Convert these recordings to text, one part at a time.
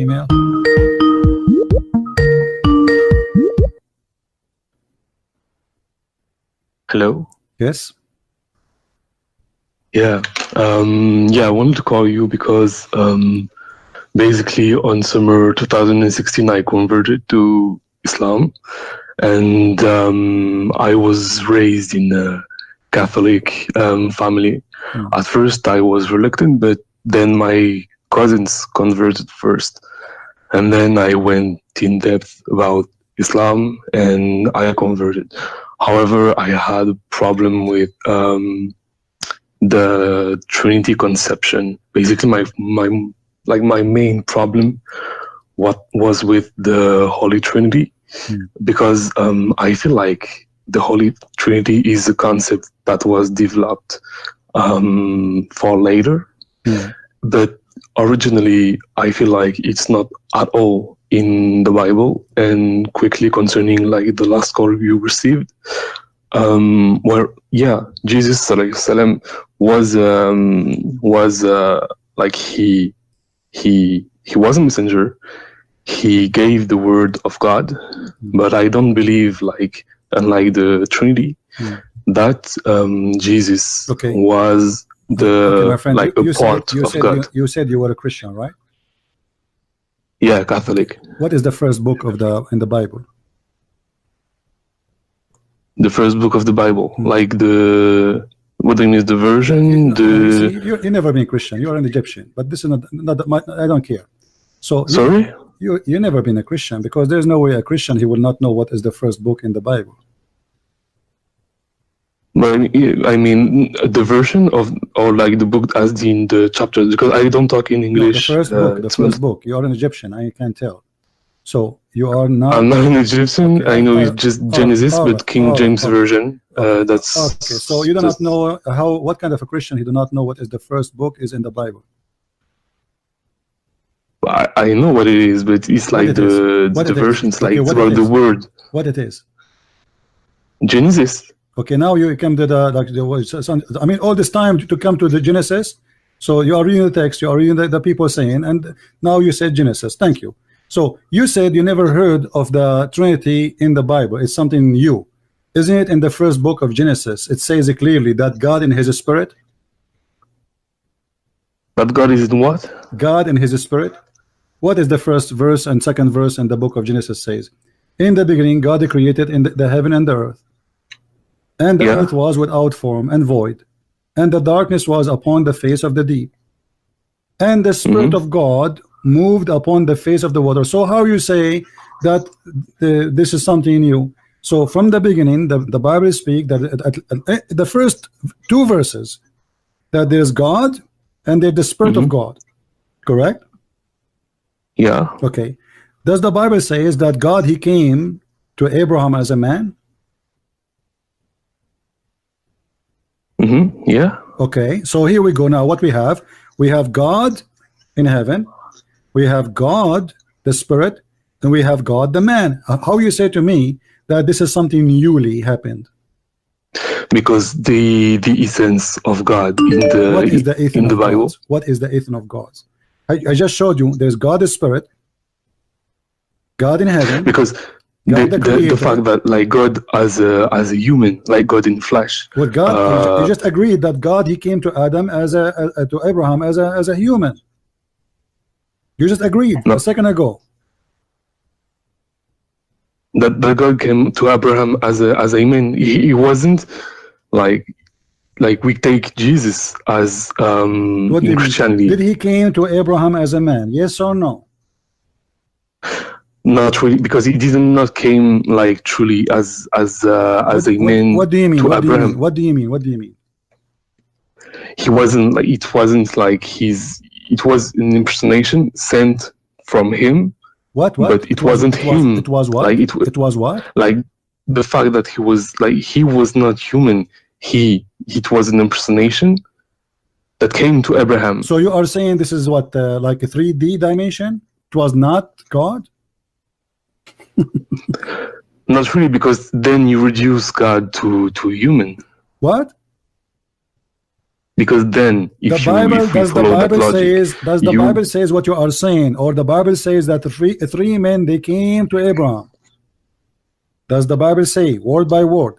female? Hello. Yes. Yeah. Yeah, I wanted to call you because basically on summer 2016 I converted to Islam, and I was raised in a Catholic family. At first I was reluctant, but then my cousins converted first, and then I went in depth about Islam and I converted. However, I had a problem with the Trinity conception. Basically, my main problem was with the Holy Trinity, because I feel like the Holy Trinity is a concept that was developed for later, but originally I feel like it's not at all in the Bible. And quickly concerning like the last call you received, where Jesus salam was like he was a messenger. He gave the word of God, but I don't believe, like unlike the Trinity, that Jesus was the friend, like a part of God. You said you were a Christian, right? Yeah, Catholic. What is the first book of in the Bible? The first book of the Bible, like the, what do you mean, the version? See, you never been Christian. You are an Egyptian, but this is not I don't care. So sorry, you never been a Christian, because there's no way a Christian, he will not know what is the first book in the Bible. But I mean the version of, or like the book as in the chapters, because I don't talk in English. No, the first book. You are an Egyptian. I can tell. So you are not. I'm not an Egyptian. I know it's just Genesis, but King James version. That's okay. So you do not know what kind of a Christian, he do not know what is the first book is in the Bible. I know what it is, but it's like the versions, like it's about the word. What it is? Genesis. Okay, now you come to the I mean, all this time to come to the Genesis. So you are reading the text, you are reading the people saying, and now you said Genesis. Thank you. So you said you never heard of the Trinity in the Bible. It's something new. Isn't it in the first book of Genesis? It says it clearly that God in his spirit. That God is in what? God in his spirit. What is the first verse and second verse in the book of Genesis says? In the beginning, God created in the heaven and the earth. And the earth was without form and void, and the darkness was upon the face of the deep, and the Spirit of God moved upon the face of the water. So how you say that this is something new? So from the beginning, the Bible speaks that the first two verses, that there's God and there's the Spirit of God, correct? Yeah. Okay. Does the Bible say is that God, he came to Abraham as a man? Yeah. Okay, so here we go. Now what we have God in heaven, we have God the Spirit, and we have God the man. How you say to me that this is something newly happened? Because the essence of God in the Bible. What is the essence of God? I just showed you there's God the Spirit, God in heaven. Because the fact that like God as a human, like God in flesh. Well, God, you just agreed that God, he came to Adam to Abraham as a human. You just agreed a second ago. That God came to Abraham as a man. He wasn't like we take Jesus as in Christianity. Did he came to Abraham as a man? Yes or no? Not really, because he not came like truly as a man. What do you mean? To Abraham. What do you mean? He wasn't like, it wasn't like it was an impersonation sent from him. What? But it wasn't him. It was what? Like it was what? Like the fact that he was not human. It was an impersonation that came to Abraham. So you are saying this is what like a 3D dimension? It was not God? Not really, because then you reduce God to human. What? Because then, if the Bible, if we follow that logic, does the Bible says what you are saying, or the Bible says that three men they came to Abraham? Does the Bible say word by word,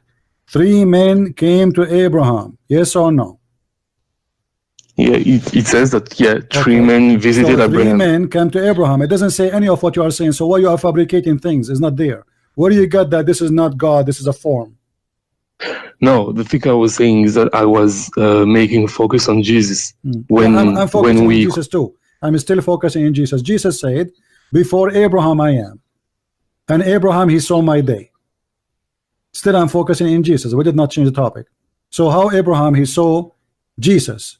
3 men came to Abraham? Yes or no? Yeah, it says that, yeah, 3 men visited so Abraham. 3 men came to Abraham. It doesn't say any of what you are saying. So why you are fabricating things? It's not there. Where do you get that this is not God, this is a form? No, the thing I was saying is that I was making focus on Jesus. When I'm focusing on Jesus too. I'm still focusing on Jesus. Jesus said, before Abraham I am, and Abraham he saw my day. Still I'm focusing in Jesus. We did not change the topic. So how Abraham he saw Jesus?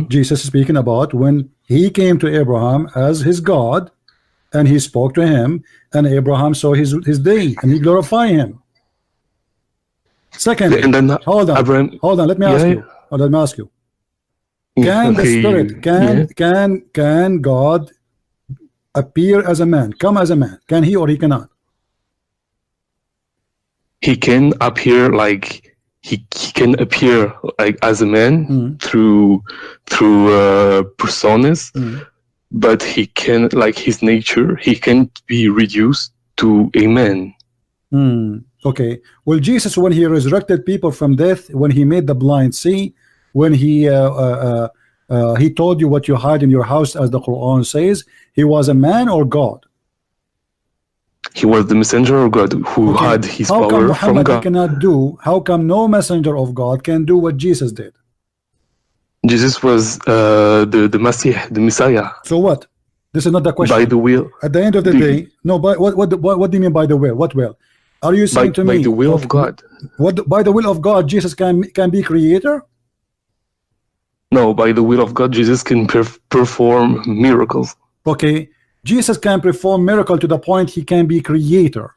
Jesus is speaking about when he came to Abraham as his God, and he spoke to him, and Abraham saw his day, and he glorified him. Secondly, and then hold on, Abraham, hold on. Let me ask you. Let me ask you. Can the Spirit, can God appear as a man, come as a man? Can he or he cannot? He can appear like he can appear like as a man through personas, but he can, like his nature, he can be reduced to a man. Okay. Well, Jesus, when he resurrected people from death, when he made the blind see, when he told you what you hide in your house, as the Quran says, he was a man or God? He was the messenger of God who had his power from God. Cannot do? How come no messenger of God can do what Jesus did? Jesus was the Messiah. So what? This is not the question. By the will. At the end of the day, no. But what do you mean by the will? What will? Are you saying to me? By the will of God. What by the will of God, Jesus can be creator? No, by the will of God, Jesus can perform miracles. Okay. Jesus can perform miracle to the point he can be creator.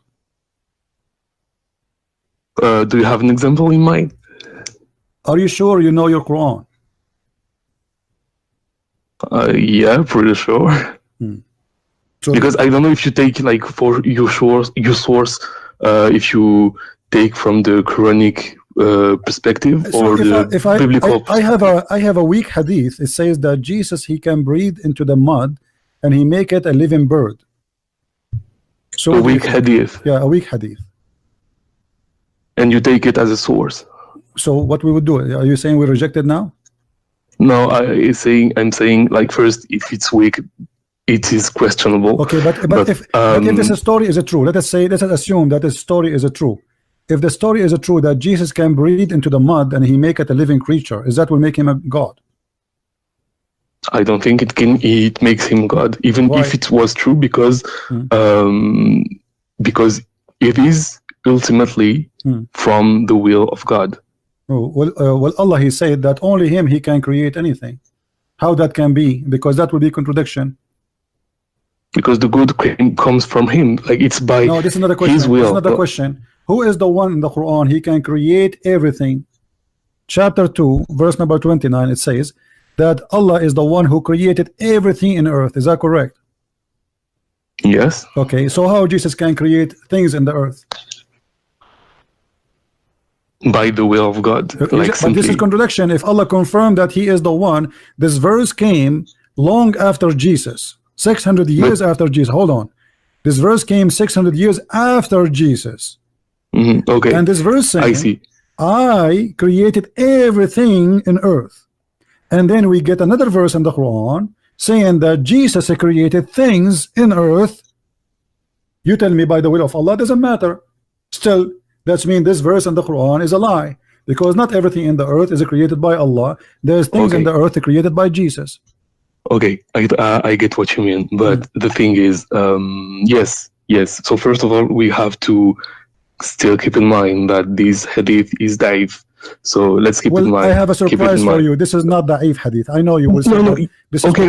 Do you have an example in mind? Are you sure you know your Quran? Yeah, pretty sure. So, because I don't know if you take like for your source, if you take from the Quranic perspective or the biblical. I have a weak hadith. It says that Jesus he can breathe into the mud and he make it a living bird. So a weak hadith. Yeah, a weak hadith. And you take it as a source. So what we would do? Are you saying we reject it now? No, I'm saying like first, if it's weak, it is questionable. Okay, but if this story is true, let us assume that this story is true. If the story is true that Jesus can breathe into the mud and he make it a living creature, is that will make him a God? I don't think it can. It makes him God, even if it was true, because it is ultimately from the will of God. Oh, well, Allah he said that only him he can create anything. How that can be? Because that would be contradiction. Because the good comes from him, like it's by no, this is not a question. His will. This is not a question. Who is the one in the Quran he can create everything? Chapter 2, verse number 29. It says that Allah is the one who created everything in earth. Is that correct? Yes. Okay, so how Jesus can create things in the earth? By the will of God. Like but this is contradiction. If Allah confirmed that he is the one, this verse came long after Jesus, 600 years after Jesus. Hold on, this verse came 600 years after Jesus. Okay. And this verse saying, I see, I created everything in earth. And then we get another verse in the Quran saying that Jesus created things in earth. You tell me by the will of Allah, doesn't matter. Still, that means this verse in the Quran is a lie, because not everything in the earth is created by Allah. There's things in the earth created by Jesus. Okay, I get what you mean, but the thing is, yes. So first of all, we have to still keep in mind that this hadith is da'if. So let's keep in mind. I have a surprise for you. This is not da'if hadith. I know you will say no. This okay.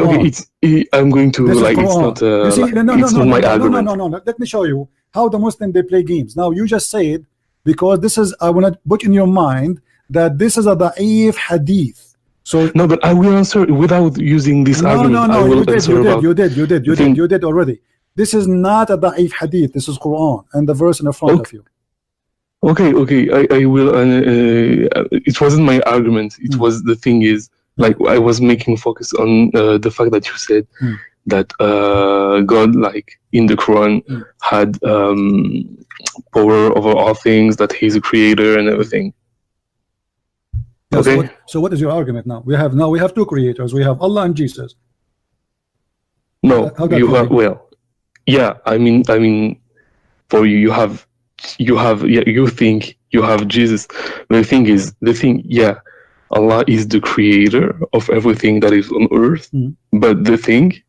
I'm going to this like. It's not. No. Let me show you how the Muslim they play games. Now you just said, because this is, I want to put in your mind that this is a da'if hadith. So no, but I will answer without using this argument. No. You did already. This is not a da'if hadith. This is Quran and the verse in the front of you. Okay, I will. It wasn't my argument. It was the thing is, like, I was making focus on the fact that you said that God, like in the Quran, had power over all things, that He's a creator and everything. Yeah, okay. So what is your argument now? We have two creators. We have Allah and Jesus. No, you have, well, yeah. I mean, for you, you think you have Jesus. The thing, yeah, Allah is the creator of everything that is on earth. But the thing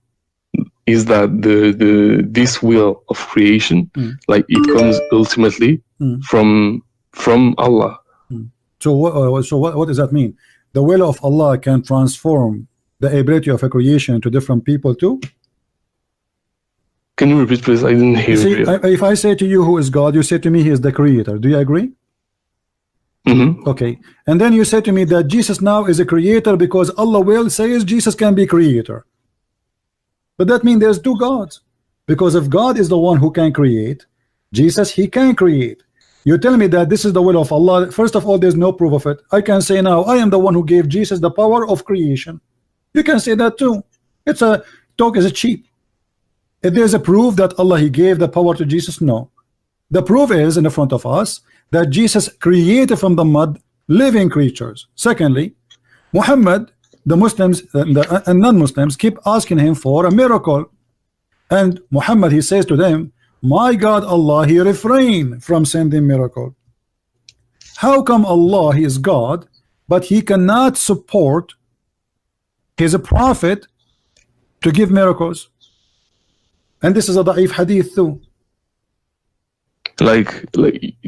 is that this will of creation, like, it comes ultimately from Allah. So what does that mean? The will of Allah can transform the ability of a creation to different people too? Can you repeat, please? I didn't hear you. If I say to you who is God, you say to me he is the creator. Do you agree? Okay. And then you say to me that Jesus now is a creator because Allah will says Jesus can be creator. But that means there's two gods. Because if God is the one who can create, Jesus, he can create. You tell me that this is the will of Allah. First of all, there's no proof of it. I can say now, I am the one who gave Jesus the power of creation. You can say that too. It's a talk is cheap. If there's a proof that Allah he gave the power to Jesus, no. The proof is in the front of us that Jesus created from the mud living creatures. Secondly, Muhammad, the Muslims and non-Muslims keep asking him for a miracle, and Muhammad he says to them, my God Allah he refrained from sending miracle. How come Allah he is God but he cannot support his prophet to give miracles? And this is a da'if hadith too. Like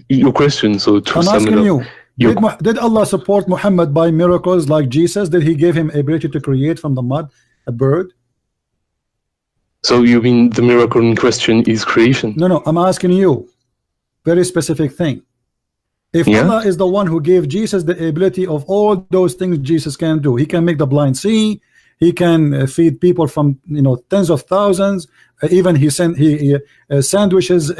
your question. So to I'm asking you, did Allah support Muhammad by miracles like Jesus? Did he give him ability to create from the mud a bird? So you mean the miracle in question is creation? No, I'm asking you very specific thing. If Allah is the one who gave Jesus the ability of all those things Jesus can do, he can make the blind see, he can feed people from tens of thousands, even he sandwiches,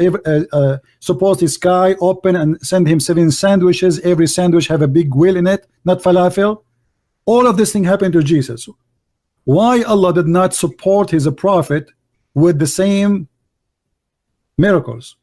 suppose the sky open and send him 7 sandwiches, every sandwich have a big wheel in it, not falafel. All of this thing happened to Jesus. Why Allah did not support his prophet with the same miracles?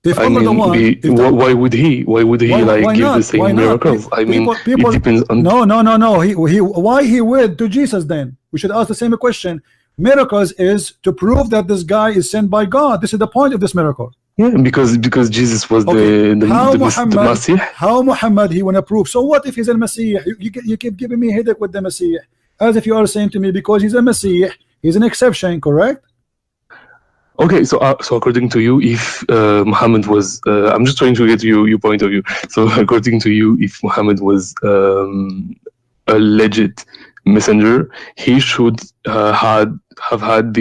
If I mean, why would he like give the same miracles? I mean, it depends on. No. Why he would to Jesus then? We should ask the same question. Miracles is to prove that this guy is sent by God. This is the point of this miracle. Yeah, because Jesus was the Messiah. How Muhammad he wanna prove? So what if he's a Messiah? You keep giving me headache with the Messiah, as if you are saying to me because he's a Messiah, he's an exception, correct? Okay, so according to you, if Muhammad was, I'm just trying to get your point of view. So according to you, if Muhammad was a legit messenger, he should have had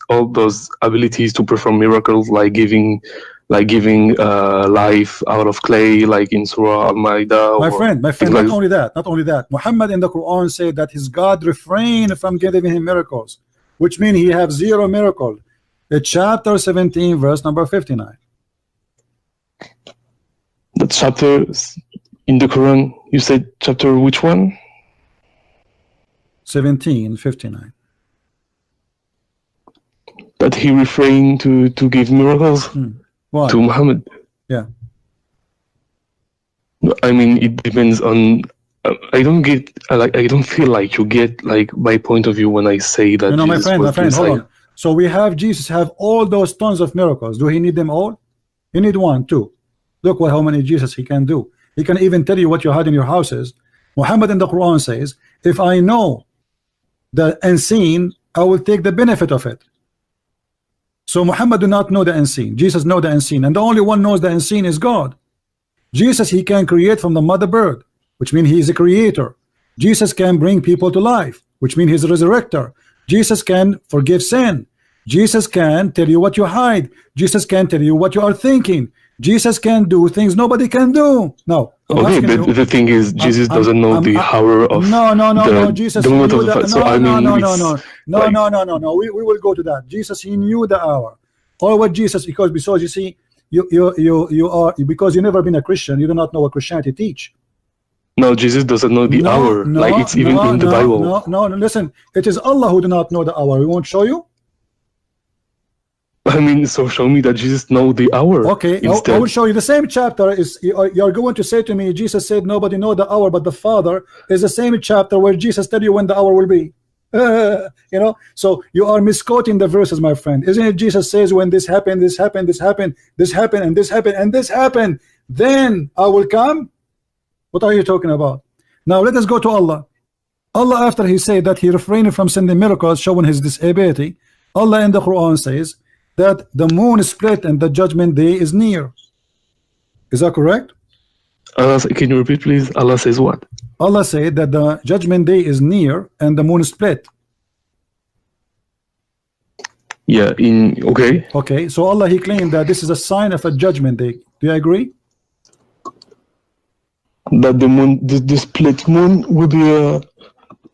all those abilities to perform miracles, like giving life out of clay, like in Surah Al-Ma'idah. My friend, not only that. Muhammad in the Quran said that his God refrained from giving him miracles, which means he have 0 miracle. Chapter 17, verse number 59. The chapter in the Quran, you said chapter which one? 17:59. That he refrained to give miracles to Muhammad. Yeah. I mean, it depends on. I don't get I don't feel like you get like my point of view when I say that. My friend, hold on. So we have Jesus have all those tons of miracles. Do he need them all? You need 1, 2. Look how many Jesus he can do. He can even tell you what you had in your houses. Muhammad in the Quran says, if I know the unseen, I will take the benefit of it. So Muhammad do not know the unseen. Jesus know the unseen, and the only one knows the unseen is God. Jesus he can create from the mother bird, which means he is a creator. Jesus can bring people to life, which means he's a resurrector. Jesus can forgive sin. Jesus can tell you what you hide. Jesus can tell you what you are thinking. Jesus can do things nobody can do. No. Okay, but the thing is, Jesus doesn't know the hour of. No. Jesus knew that. So I mean, no. We will go to that. Jesus he knew the hour. All what Jesus, because you see, you are, because you've never been a Christian, you do not know what Christianity teach. No, Jesus doesn't know the hour. Like it's even in the Bible. No, listen. It is Allah who do not know the hour. We won't show you. I mean, so show me that Jesus know the hour. Okay, I will show you. The same chapter is, you're going to say to me, Jesus said nobody know the hour but the Father, is the same chapter where Jesus tell you when the hour will be. You know, so you are misquoting the verses, my friend. Isn't it Jesus says when this happened, this happened, this happened, this happened, and this happened, and this happened, then I will come? What are you talking about? Now let us go to Allah. Allah, after he said that he refrained from sending miracles showing his disability, Allah in the Quran says that the moon split and the judgment day is near. Is that correct? Can you repeat, please? Allah says what? Allah said that the judgment day is near and the moon split. Yeah, okay. Okay, so Allah, he claimed that this is a sign of a judgment day. Do you agree? That the moon, the split moon will be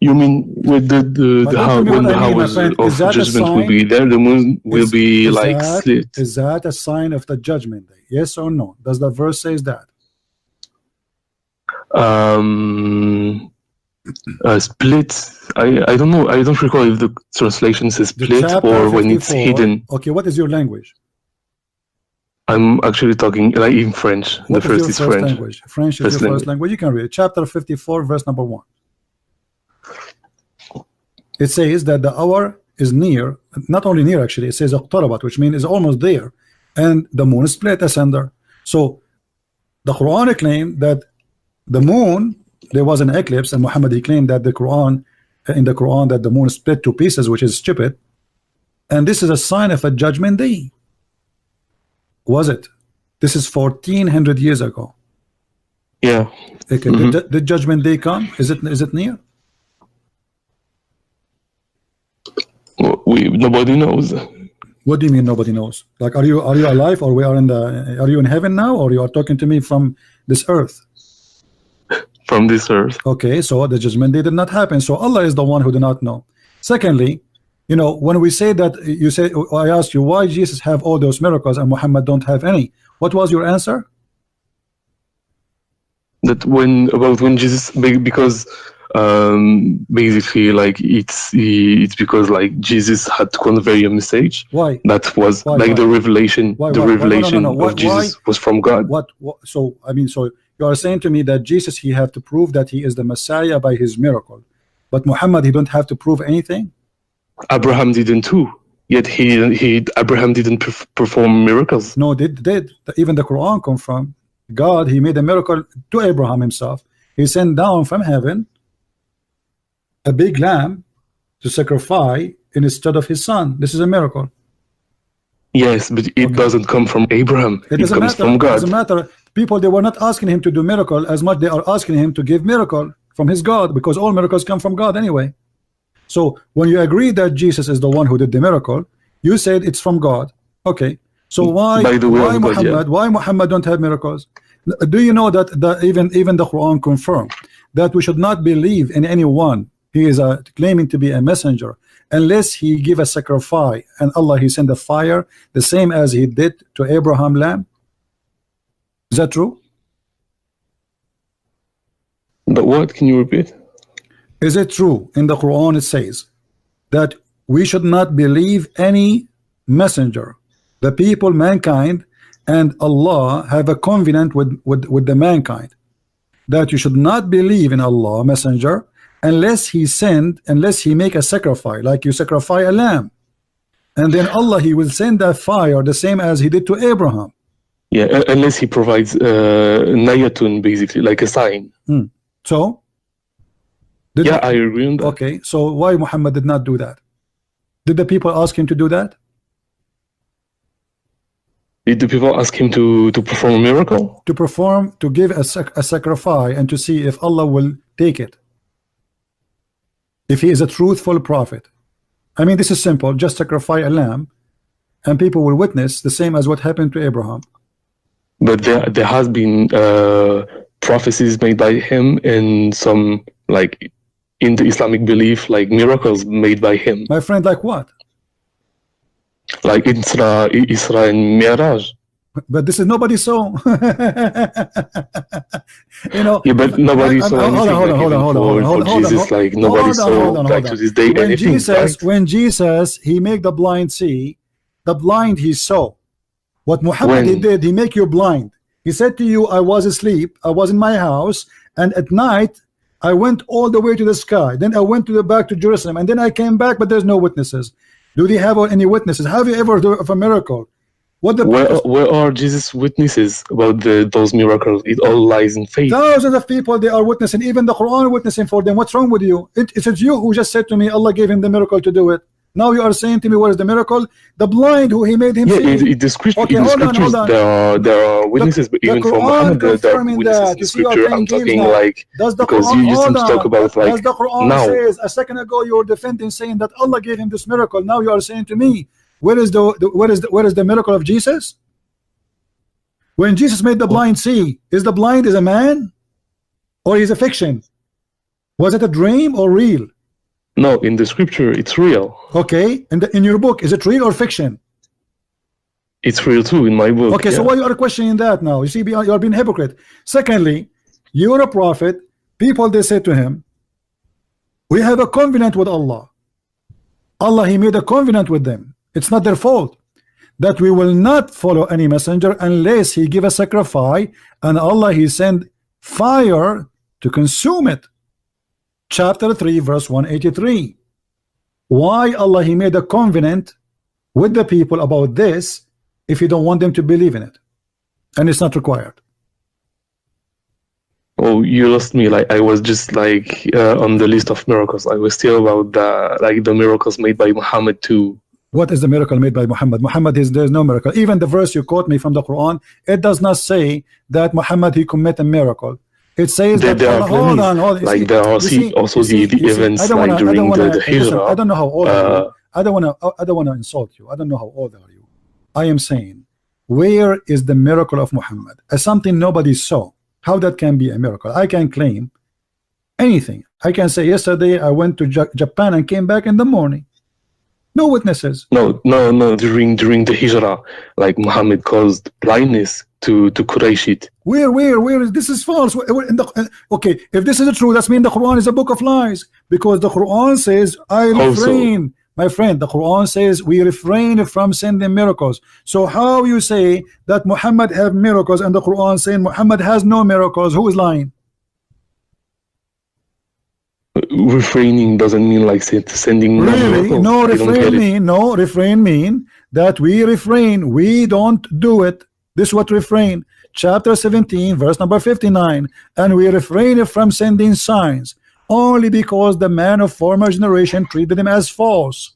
you mean with the how, when the hours of judgment will be there, the moon will be like split? Is that a sign of the judgment day? Yes or no? Does the verse says that? Split. I don't know. I don't recall if the translation says split or when it's hidden. Okay, what is your language? I'm actually talking like in French. The first is French. Language? French is your first language. You can read it. Chapter 54, verse number 1. It says that the hour is near, not only near actually, it says اقتربت, which means is almost there, and the moon is split asunder. So the Quran claimed that the moon, there was an eclipse, and Muhammad he claimed that the Quran, in the Quran, that the moon split to pieces, which is stupid, and this is a sign of a judgment day. Was it? This is 1400 years ago. Yeah. Okay. Did judgment day come? Is it near? Nobody knows. What do you mean nobody knows? Like, are you alive, or are you in heaven now, or you are talking to me from this earth? From this earth. Okay, so the judgment day did not happen. So Allah is the one who do not know. Secondly, you know, when we say that, you say, I asked you why Jesus have all those miracles and Muhammad don't have any. What was your answer? That when Jesus, because basically like it's because like Jesus had to convey a message. Why? That was like the revelation. The revelation of Jesus was from God. What? So I mean, so you are saying to me that Jesus, he have to prove that he is the Messiah by his miracle, but Muhammad, he don't have to prove anything? Abraham didn't too. Yet Abraham didn't perform miracles. No, did even the Quran confirm God, he made a miracle to Abraham himself. He sent down from heaven a big lamb to sacrifice instead of his son. This is a miracle. Yes, but it doesn't come from Abraham. It comes from God. It doesn't matter. People, they were not asking him to do miracle as much they are asking him to give miracle from his God, because all miracles come from God anyway. So when you agree that Jesus is the one who did the miracle, you said it's from God. Okay. So why Muhammad don't have miracles? Do you know that even the Quran confirmed that we should not believe in anyone he is claiming to be a messenger unless he give a sacrifice, and Allah, he send a fire the same as he did to Abraham lamb? Is that true? But what? Can you repeat? Is it true in the Quran it says that we should not believe any messenger, the people, mankind, and Allah have a covenant with the mankind, that you should not believe in Allah messenger unless he make a sacrifice, like you sacrifice a lamb, and then Allah, he will send that fire the same as he did to Abraham. Yeah, unless he provides nayatun, basically like a sign. So I agree on that. Okay, so why Muhammad did not do that? Did the people ask him to do that? Did the people ask him to perform a miracle? To give a sacrifice and to see if Allah will take it, if he is a truthful prophet. I mean, this is simple. Just sacrifice a lamb and people will witness the same as what happened to Abraham. But there has been prophecies made by him, and some, like in the Islamic belief, like miracles made by him. My friend, like what? Like Isra and Mi'raj. But this is nobody saw. You know. Yeah, but nobody saw anything. Hold on. Jesus, like nobody saw like to this day anything. When Jesus he make the blind see, the blind he saw. What Muhammad he did, he make you blind. He said to you, I was asleep, I was in my house, and at night I went all the way to the sky. Then I went back to Jerusalem, and then I came back, but there's no witnesses. Do they have any witnesses? Have you ever heard of a miracle? Where are Jesus' witnesses about those miracles? It all lies in faith. Thousands of people they are witnessing, even the Quran witnessing for them. What's wrong with you? It's you who just said to me Allah gave him the miracle to do it. Now you are saying to me, what is the miracle? The blind who he made him see. The scriptures, there are witnesses, but even for Muhammad, there are witnesses in scripture. I'm talking like, because you used to talk about like, does the Quran now. Says, a second ago you were defending saying that Allah gave him this miracle. Now you are saying to me, where is the miracle of Jesus? When Jesus made the blind see, is the blind is a man? Or is a fiction? Was it a dream or real? No, in the scripture, it's real. Okay, in your book, is it real or fiction? It's real too in my book. Okay, so why you are questioning that now? You see, you are being hypocrite. Secondly, you are a prophet. People, they say to him, we have a covenant with Allah. Allah, he made a covenant with them. It's not their fault that we will not follow any messenger unless he give a sacrifice, and Allah, he send fire to consume it. Chapter 3 verse 183. Why Allah he made a covenant with the people about this if you don't want them to believe in it, and it's not required? Oh, you lost me. Like I was just like on the list of miracles. I was still about the miracles made by Muhammad too. What is the miracle made by Muhammad? Muhammad there's no miracle. Even the verse you quote me from the Quran, it does not say that Muhammad he commit a miracle. It says that there are hold on. Like there are also the events like during the Hijrah. I don't know how old are you. I don't want to insult you. I don't know how old are you. I am saying, where is the miracle of Muhammad? As something nobody saw. How that can be a miracle? I can claim anything. I can say yesterday I went to Japan and came back in the morning. No witnesses. No. During the Hijrah, like Muhammad caused blindness to Qurayshit. Where is this? Is false. Okay, if this is true, that means the Quran is a book of lies, because the Quran says I refrain. My friend, the Quran says we refrain from sending miracles. So how you say that Muhammad have miracles and the Quran saying Muhammad has no miracles? Who is lying? Refraining doesn't mean like sending really? No, refrain mean that we refrain, we don't do it. This is what refrain. Chapter 17 verse number 59. And we refrain from sending signs only because the man of former generation treated them as false.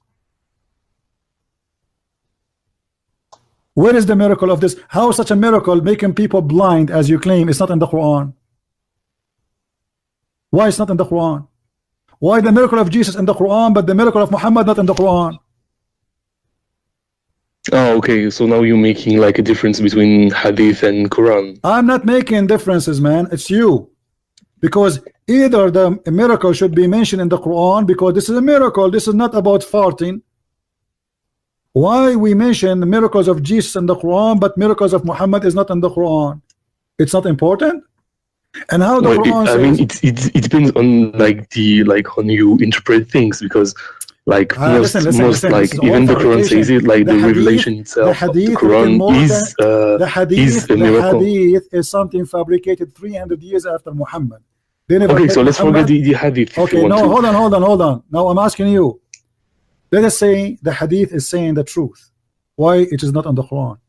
Where is the miracle of this? How such a miracle making people blind as you claim is not in the Quran? Why it's not in the Quran? Why the miracle of Jesus in the Quran but the miracle of Muhammad not in the Quran? Oh, okay. So now you're making like a difference between Hadith and Quran. I'm not making differences, man. It's you. Because either the miracle should be mentioned in the Quran, because this is a miracle. This is not about farting. Why we mention the miracles of Jesus in the Quran but miracles of Muhammad is not in the Quran? It's not important. And how the Quran says, I mean, it depends on like on you interpret things, because like most even the Quran says it, like the revelation itself of the Quran is a miracle. The Hadith is something fabricated 300 years after Muhammad. Okay, so let's forget the Hadith. Okay, no, hold on. Now I'm asking you. Let us say the Hadith is saying the truth. Why it is not on the Quran?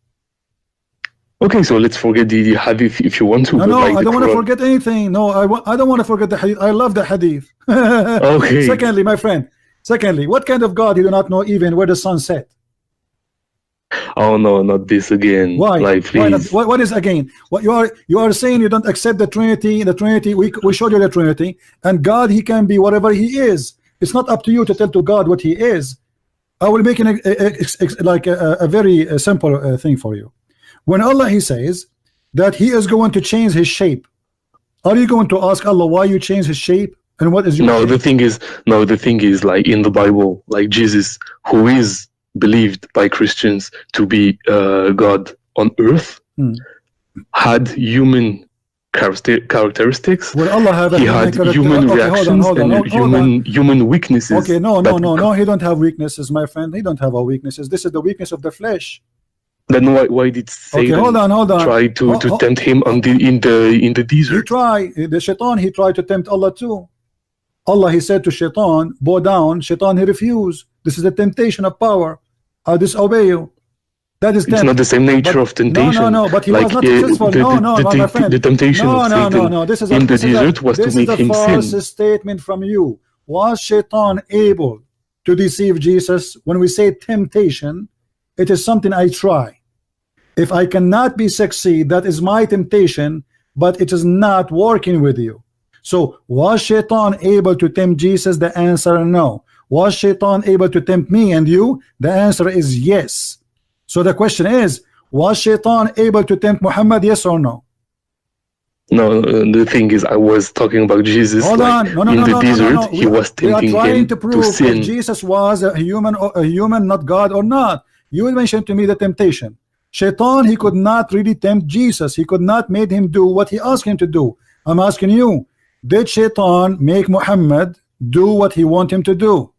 Okay, so let's forget the Hadith if you want to. No, I don't want to forget anything. No, I don't want to forget the Hadith. I love the Hadith. Okay. Secondly, my friend. What kind of God you do not know even where the sun set? Oh no, not this again. Why? Like, please. Why not? What is again? What you are saying you don't accept the Trinity. The Trinity, we showed you the Trinity, and God he can be whatever he is. It's not up to you to tell to God what he is. I will make a very simple thing for you. When Allah he says that he is going to change his shape, are you going to ask Allah why you change his shape and what is your shape? The thing is like in the Bible, like Jesus, who is believed by Christians to be God, on earth had human characteristics. Will Allah have he had human reactions and human weaknesses. Okay, no, he don't have weaknesses, my friend. He don't have our weaknesses. This is the weakness of the flesh. Then why did Satan hold on. try to tempt him in the desert? The shaitan, he tried to tempt Allah too. Allah, he said to shaitan, bow down. Shaitan, he refused. This is the temptation of power. I'll disobey you. That is it's not the same nature of temptation. No, but he was not successful. My friend. The temptation of Satan in the desert was to make him sin. This is a false statement from you. Was shaitan able to deceive Jesus? When we say temptation, it is something I try. If I cannot be succeed, that is my temptation, but it is not working with you. So was shaitan able to tempt Jesus? The answer no. Was shaitan able to tempt me and you? The answer is yes. So the question is, was shaitan able to tempt Muhammad? Yes or no? No, the thing is, I was talking about Jesus. Hold on. In the desert, he was tempting him to sin. If Jesus was a human, not God or not. You mentioned to me the temptation. Shaitan, he could not really tempt Jesus. He could not make him do what he asked him to do. I'm asking you, did shaitan make Muhammad do what he want him to do?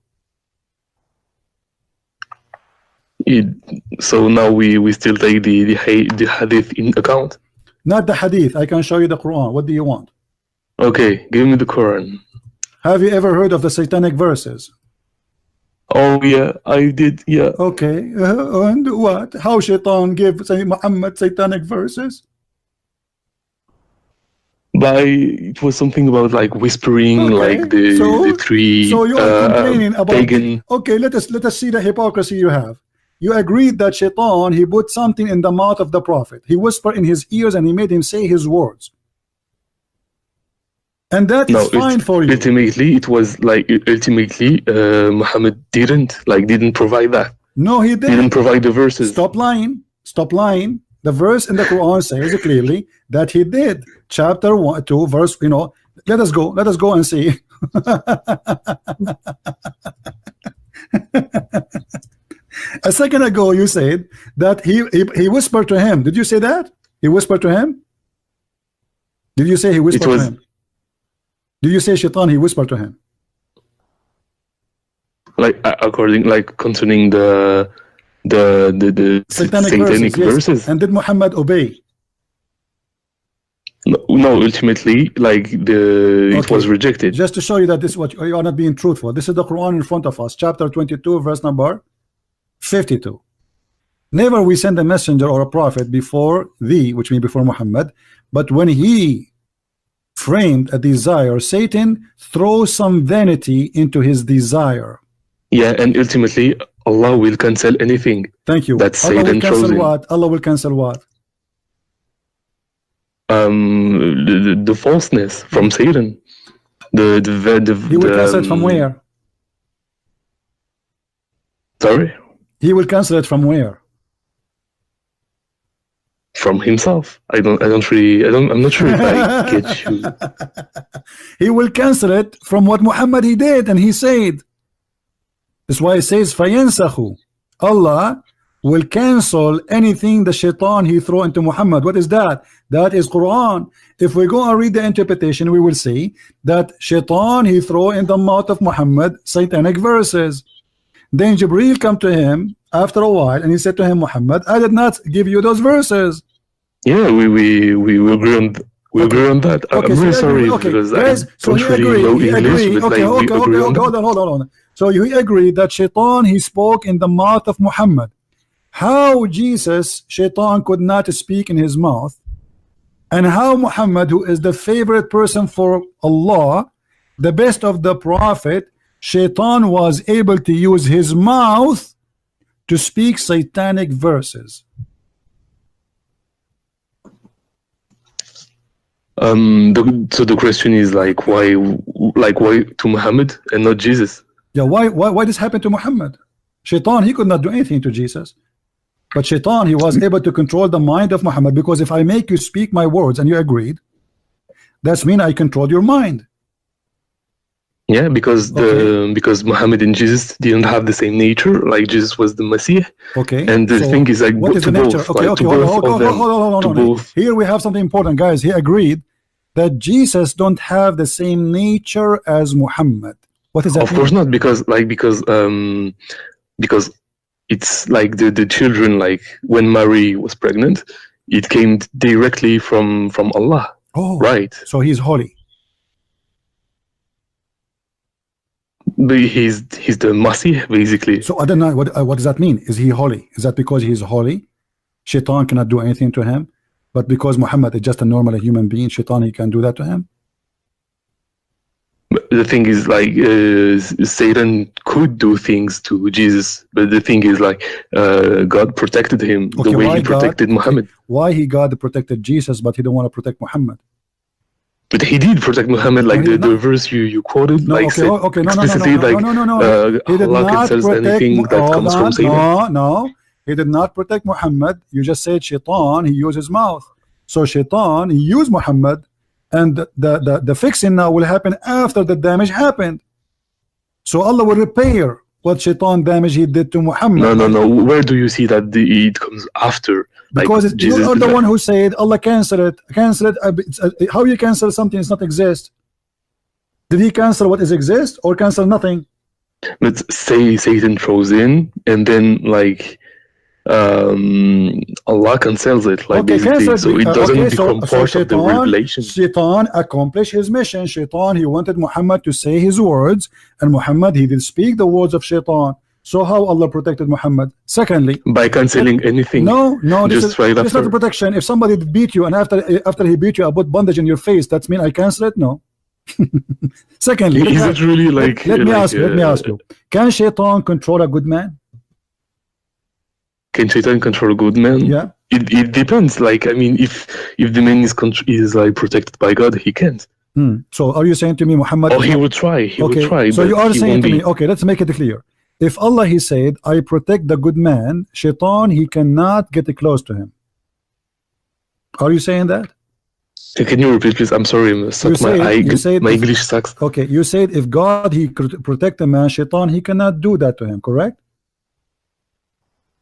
So now we still take the hadith in account? Not the hadith. I can show you the Quran. What do you want? Okay, give me the Quran. Have you ever heard of the satanic verses? Oh yeah, I did. Yeah. Okay, and what? How shaitan gave Muhammad satanic verses? It was something about like whispering, like the three. So you are complaining about pagan. Okay, let us see the hypocrisy you have. You agreed that shaitan, he put something in the mouth of the prophet. He whispered in his ears and he made him say his words. And that is fine for you. Ultimately, it was like Muhammad didn't provide that. No, he didn't. He didn't provide the verses. Stop lying. Stop lying. The verse in the Quran says clearly that he did. Chapter 1, 2, verse. Let us go. Let us go and see. A second ago, you said that he whispered to him. Did you say that? He whispered to him? Did you say he whispered to him? Did you say shaitan, he whispered to him? Like concerning the satanic verses. Yes. And did Muhammad obey? No, ultimately, it was rejected. Just to show you that this is what you are not being truthful. This is the Quran in front of us, chapter 22, verse number 52. Never we send a messenger or a prophet before thee, which means before Muhammad, but when he framed a desire, Satan throws some vanity into his desire. Yeah, and ultimately Allah will cancel anything. Thank you. That Satan throws in. What? Allah will cancel what? The falseness from Satan. He will cancel it from where? Sorry? He will cancel it from where? From himself. I'm not sure if I get you. He will cancel it from what Muhammad he did, and he said. That's why it says فَيَنْسَخُ. Allah will cancel anything the shaitan he throw into Muhammad. What is that? That is Quran. If we go and read the interpretation, we will see that shaitan he throw in the mouth of Muhammad satanic verses. Then Jibreel come to him after a while and he said to him, Muhammad, I did not give you those verses. Yeah, we agree on that. Okay, I'm really sorry because I don't really know English, but hold on. So you agree that shaitan he spoke in the mouth of Muhammad. How Jesus, shaitan could not speak in his mouth, and how Muhammad, who is the favorite person for Allah, the best of the prophet, shaitan was able to use his mouth to speak satanic verses. So the question is why to Muhammad and not Jesus? Yeah, why this happened to Muhammad? Shaitan, he could not do anything to Jesus. But shaitan, he was able to control the mind of Muhammad, because if I make you speak my words and you agreed, that's mean I control your mind. Yeah, because because Muhammad and Jesus didn't have the same nature. Like Jesus was the Messiah. Okay. And the thing is, like, what is the nature? Okay, okay, hold on. Here we have something important, guys. He agreed that Jesus don't have the same nature as Muhammad. What is that? Of course not, because it's like the children, like when Mary was pregnant, it came directly from Allah. Oh, right. So he's holy. But he's the Masih, basically. So I don't know what does that mean. Is he holy? Is that because he's holy? Shaitan cannot do anything to him, but because Muhammad is just a normal human being, Shaitan, he can do that to him. But the thing is, like, Satan could do things to Jesus, but the thing is, like, God protected him the way he protected Muhammad. Why God protected Jesus, but he don't want to protect Muhammad? But he did protect Muhammad, like the verse you quoted, like explicitly, he did Allah not cancels anything that comes from Satan. No, he did not protect Muhammad. You just said Shaitan, he used his mouth. So Shaitan, he used Muhammad, and the fixing now will happen after the damage happened. So Allah will repair what Shaitan damage he did to Muhammad. No. Where do you see that it comes after? Because like, you are the one who said Allah cancel it. How you cancel something does not exist? Did he cancel what is exist or cancel nothing? Let's say Satan throws in, and then like Allah cancels it, like basically, so it doesn't become part of the revelation. Shaitan accomplished his mission. Shaitan, he wanted Muhammad to say his words, and Muhammad, he did speak the words of Shaitan. So how Allah protected Muhammad? Secondly, by canceling anything. No, this is not protection. If somebody beat you and after he beat you, I put bandage in your face, that's mean I cancel it? No. Secondly, is it really like? Let me ask you. Can Shaitan control a good man? Can Shaitan control a good man? Yeah. It depends. Like, I mean, if the man is like protected by God, he can't. So are you saying to me, Muhammad? Oh, he would try. He would try. So you are saying to me, okay, let's make it clear. If Allah, he said, I protect the good man, Shaitan, he cannot get close to him. Are you saying that? Can you repeat, please? I'm sorry, my English sucks. Okay, you said if God, he could protect a man, Shaitan, he cannot do that to him, correct?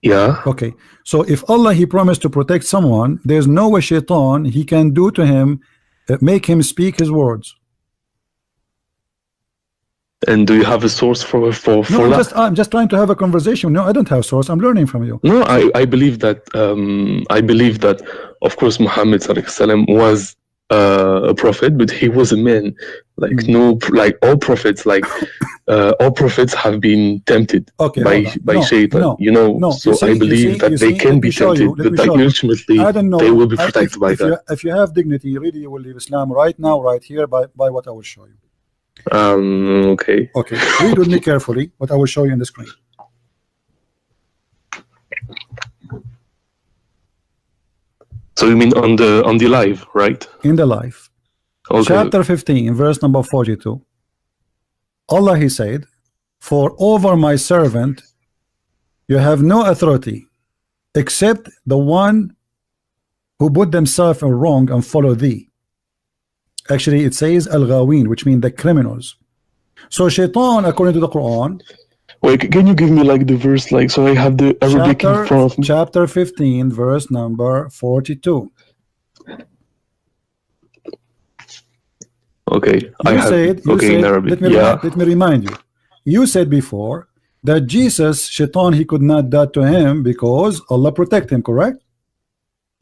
Yeah. Okay, so if Allah, he promised to protect someone, there's no way Shaitan, he can do to him, make him speak his words. And do you have a source for that? I'm just trying to have a conversation. No, I don't have a source. I'm learning from you. No, I believe that of course Muhammad was a prophet, but he was a man. Like all prophets, all prophets have been tempted by Shaitan. I believe that they can be tempted, but ultimately they will be protected by God. If you have dignity, really, you will leave Islam right now, right here, by what I will show you. Okay. Read with me carefully what I will show you on the screen. So you mean on the live, right? In the live. Okay. Chapter 15, verse number 42. Allah, he said, for over my servant you have no authority except the one who put themselves in wrong and follow thee. Actually, it says al-ghawin, which means the criminals. So Shaitan, according to the Quran. Wait, can you give me like the verse, like, so I have the Arabic in front of me? Chapter 15, verse number 42. Okay, in Arabic. Let me remind you. You said before that Jesus, Shaitan, he could not do to him because Allah protect him, correct?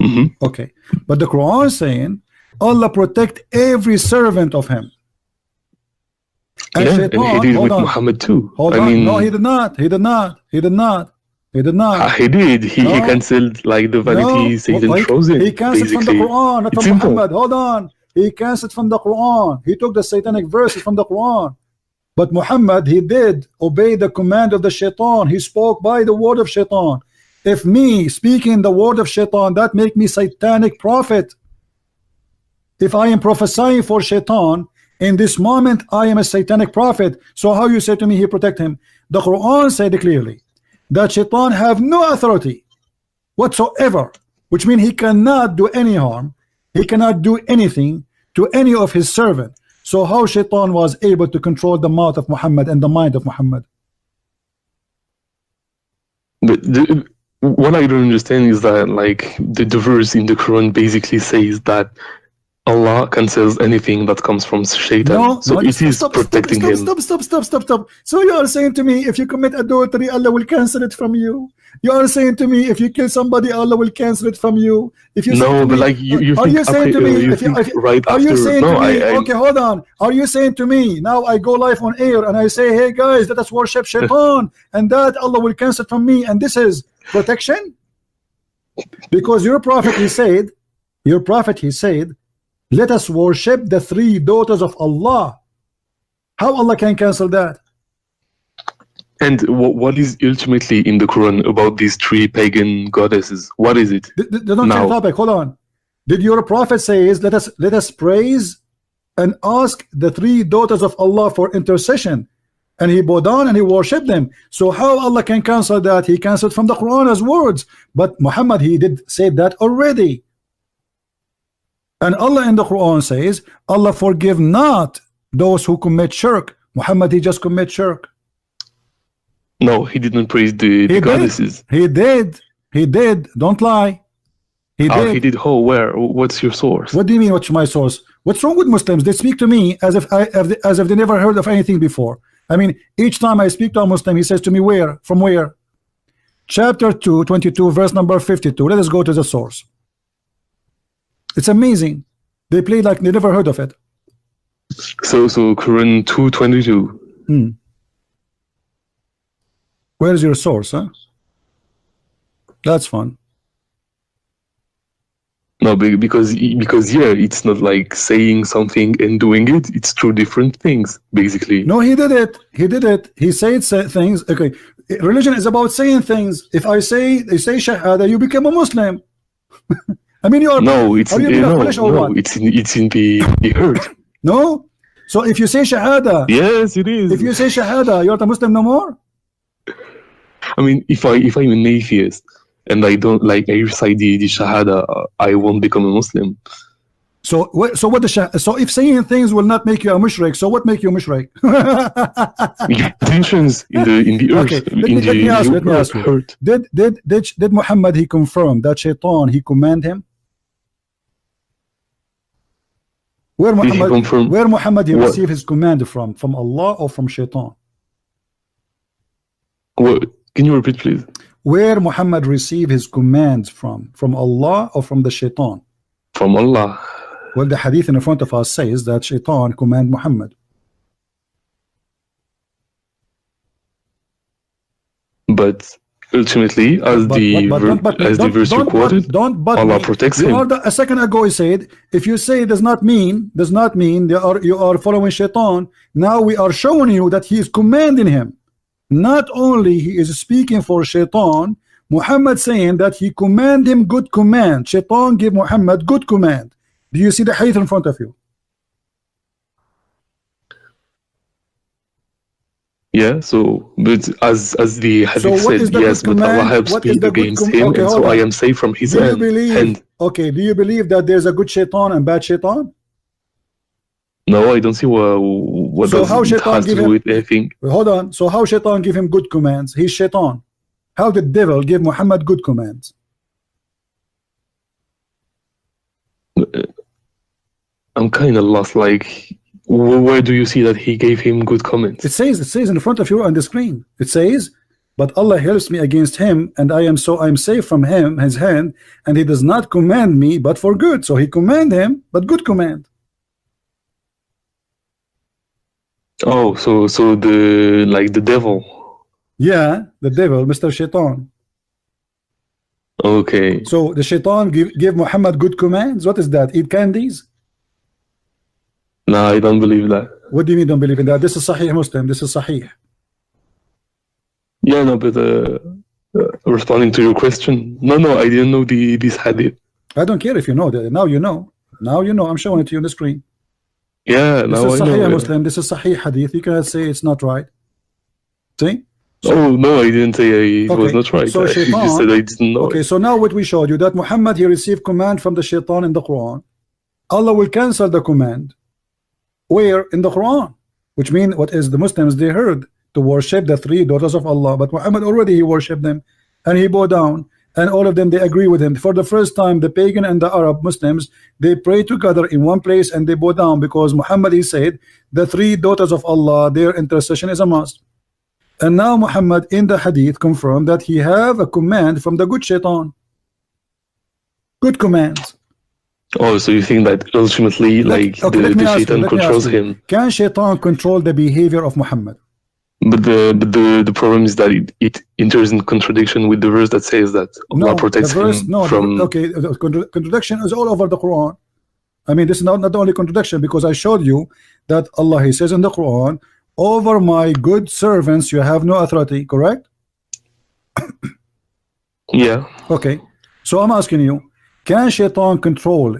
Mm-hmm. Okay, but the Quran is saying Allah protect every servant of him. And Shaitan, and he did with Muhammad too. No, he did not. He did. He cancelled like the vanity Satan throws in. He cancelled from the Quran, not from Muhammad. Hold on. He cancelled from the Quran. He took the satanic verses from the Quran. But Muhammad, he did obey the command of the Shaitan. He spoke by the word of Shaitan. If me speaking the word of Shaitan, that make me satanic prophet. If I am prophesying for Shaitan, in this moment I am a satanic prophet. So how you say to me he protect him? The Quran said clearly that Shaitan have no authority whatsoever, which means he cannot do any harm. He cannot do anything to any of his servants. So how Shaitan was able to control the mouth of Muhammad and the mind of Muhammad? But what I don't understand is that, like, the verse in the Quran basically says that Allah cancels anything that comes from Shaitan. No, so no, it is protecting him. Stop. So you are saying to me, if you commit adultery, Allah will cancel it from you. You are saying to me, if you kill somebody, Allah will cancel it from you. If you no, but like you are think, you saying okay, to me, you think right are after? you saying No, to me, I okay, hold on. Are you saying to me, now I go live on air and I say, hey guys, let us worship Shaitan, and that Allah will cancel it from me, and this is protection? Because your prophet, he said, let us worship the 3 daughters of Allah. How Allah can cancel that? And what is ultimately in the Quran about these 3 pagan goddesses? What is it? They don't change topic. Hold on. Did your prophet say, let us praise and ask the 3 daughters of Allah for intercession, and he bowed down and he worshipped them? So how Allah can cancel that? He canceled from the Quran as words, but Muhammad, he did say that already. And Allah in the Quran says, Allah forgive not those who commit shirk. Muhammad, he just commit shirk. No, he didn't praise the goddesses. He did. Don't lie. He did. He did. Oh, where? What's your source? What do you mean, what's my source? What's wrong with Muslims? They speak to me as if they never heard of anything before. I mean, each time I speak to a Muslim, he says to me, where? From where? Chapter 2, 22, verse number 52. Let us go to the source. It's amazing. They play like they never heard of it. So Quran 2:22. Where's your source, huh? That's fun. No, because yeah, it's not like saying something and doing it. It's 2 different things, basically. No, he did it. He said things. Okay, religion is about saying things. If I say Shahada, you become a Muslim. I mean, you are. No, it's in the heart. No. So if you say Shahada, yes, it is. If you say Shahada, you're not a Muslim no more. I mean, if I'm an atheist and I don't I recite the Shahada, I won't become a Muslim. So so if saying things will not make you a mushrik, so what make you a mushrik? Tensions in the earth. Okay, let me ask you. Did Muhammad, he confirm that Shaitan, he command him? Where Muhammad he received his command from Allah or from Shaitan? What? Can you repeat, please? Where Muhammad received his commands from Allah or from the Shaitan? From Allah. Well, the hadith in front of us says that Shaitan command Muhammad. But ultimately, as the verse you quoted, Allah protects him. A second ago he said, if you say does not mean you are following Shaitan. Now we are showing you that he is commanding him. Not only he is speaking for Shaitan, Muhammad saying that he command him good command. Shaitan give Muhammad good command. Do you see the hadith in front of you? Yeah, so but as the hadith said, yes, but Allah helps me against him, and so I am safe from his hand. Okay, do you believe that there's a good Shaitan and bad Shaitan? No, I don't see what so how Shaitan give him with anything. Hold on. So how Shaitan give him good commands? He's Shaitan. How did devil give Muhammad good commands? I'm kind of lost. Like, where do you see that he gave him good comments? It says in front of you on the screen. It says, but Allah helps me against him, and I'm safe from his hand, and he does not command me but for good. So he command him, but good command. Oh, so the devil. Yeah, the devil, Mr. Shaitan. Okay. So the Shaitan give Muhammad good commands. What is that? Eat candies? No, I don't believe that. What do you mean don't believe in that? This is Sahih Muslim. This is Sahih. Yeah, no, but responding to your question, no, I didn't know this hadith. I don't care if you know that. Now you know. Now you know. I'm showing it to you on the screen. Yeah, this is Sahih Muslim. This is Sahih hadith. You cannot say it's not right. See? So, no, I didn't say it was not right. So Shaitan, you just said I didn't know. Okay, so now what we showed you, that Muhammad, he received command from the Shaitan in the Quran. Allah will cancel the command, Where? In the Quran. Which means what is the Muslims, they heard to worship the 3 daughters of Allah, but Muhammad already he worshipped them and he bowed down, and all of them they agree with him. For the first time, the pagan and the Arab Muslims, they pray together in one place and they bow down, because Muhammad, he said the 3 daughters of Allah, their intercession is a must. And now Muhammad in the hadith confirmed that he have a command from the good shaitan. Good commands. Oh, so you think that ultimately, like, the shaitan controls him? Can shaitan control the behavior of Muhammad? But the problem is that it enters in contradiction with the verse that says that Allah protects him from. Contradiction is all over the Quran. I mean, this is not only contradiction, because I showed you that Allah, he says in the Quran, over my good servants you have no authority, correct? Yeah. Okay, so I'm asking you, can shaitan control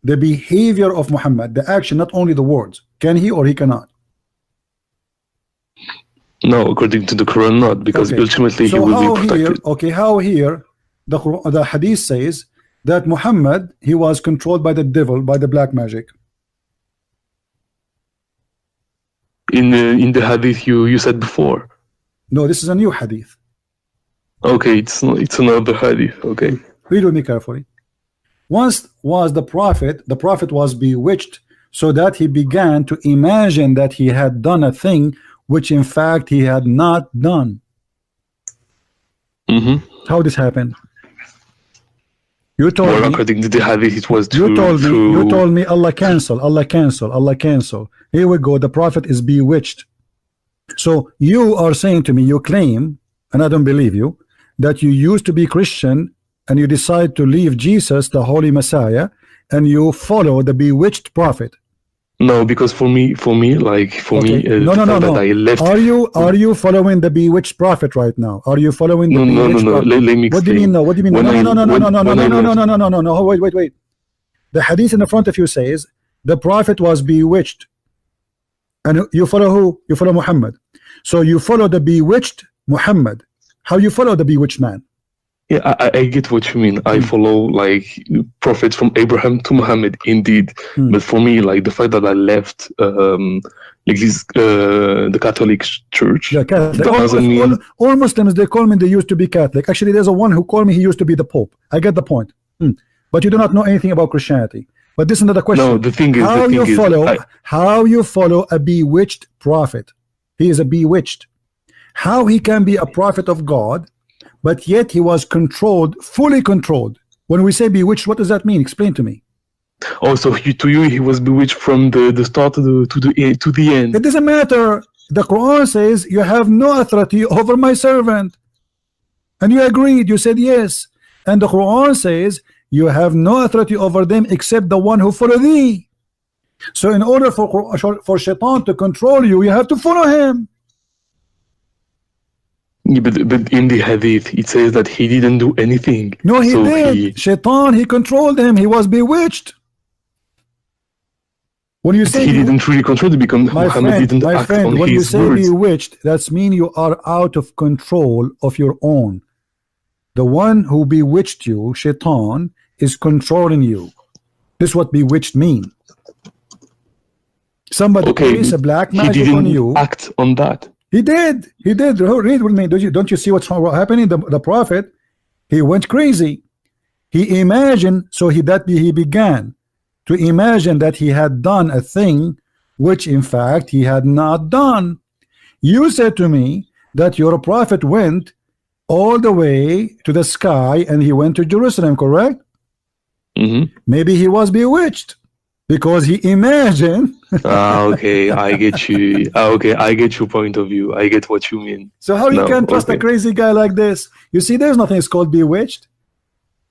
the behavior of Muhammad, the action, not only the words? Can he or he cannot? No, according to the Quran, not, because ultimately he will be protected. How here the hadith says that Muhammad, he was controlled by the devil, by the black magic? In the hadith you said before. No, this is a new hadith. Okay, it's another hadith. Okay. Read with me carefully. Once was the prophet was bewitched, so that he began to imagine that he had done a thing which in fact he had not done. How this happened? You told me. According to the hadith, it was you told me Allah cancel. Here we go. The prophet is bewitched. So you are saying to me, you claim, and I don't believe you, that you used to be Christian and you decide to leave Jesus, the Holy Messiah, and you follow the bewitched prophet. No, because for me, I left. Are you following the bewitched prophet right now? Are you following the bewitched prophet? Let me explain. What do you mean? No. What do you mean? No. Wait. The hadith in the front of you says the prophet was bewitched, and you follow who? You follow Muhammad. So you follow the bewitched Muhammad. How you follow the bewitched man? Yeah, I get what you mean. I follow like prophets from Abraham to Muhammad, indeed. But for me, like the fact that I left, the Catholic Church, doesn't mean all Muslims, they call me they used to be Catholic. Actually, there's one who called me he used to be the Pope. I get the point. But you do not know anything about Christianity. But this is another question. No, the thing is, how you follow a bewitched prophet? He is a bewitched. How he can be a prophet of God? But yet he was controlled, fully controlled. When we say bewitched, what does that mean? Explain to me. Oh, so to you he was bewitched from the start to the end. It doesn't matter. The Quran says you have no authority over my servant, and you agreed. You said yes. And the Quran says you have no authority over them except the one who follow thee. So in order for Shaitan to control you, you have to follow him. Yeah, but in the hadith it says that he didn't do anything. No, he did. Shaitan, he controlled him. He was bewitched. When you say he didn't really control it, because Muhammad didn't act on his words. When you say bewitched, that's mean you are out of control of your own. The one who bewitched you, Shaitan, is controlling you. This is what bewitched mean. Somebody plays a black magic on you. He didn't act on that. He did. Read with me. Don't you see what's happening? The prophet, he went crazy. He imagined, he began to imagine that he had done a thing which in fact he had not done. You said to me that your prophet went all the way to the sky and he went to Jerusalem, correct? Maybe he was bewitched because he imagined. Okay, I get you. Okay, I get your point of view. I get what you mean. So how you can trust a crazy guy like this? You see, there's nothing is called bewitched.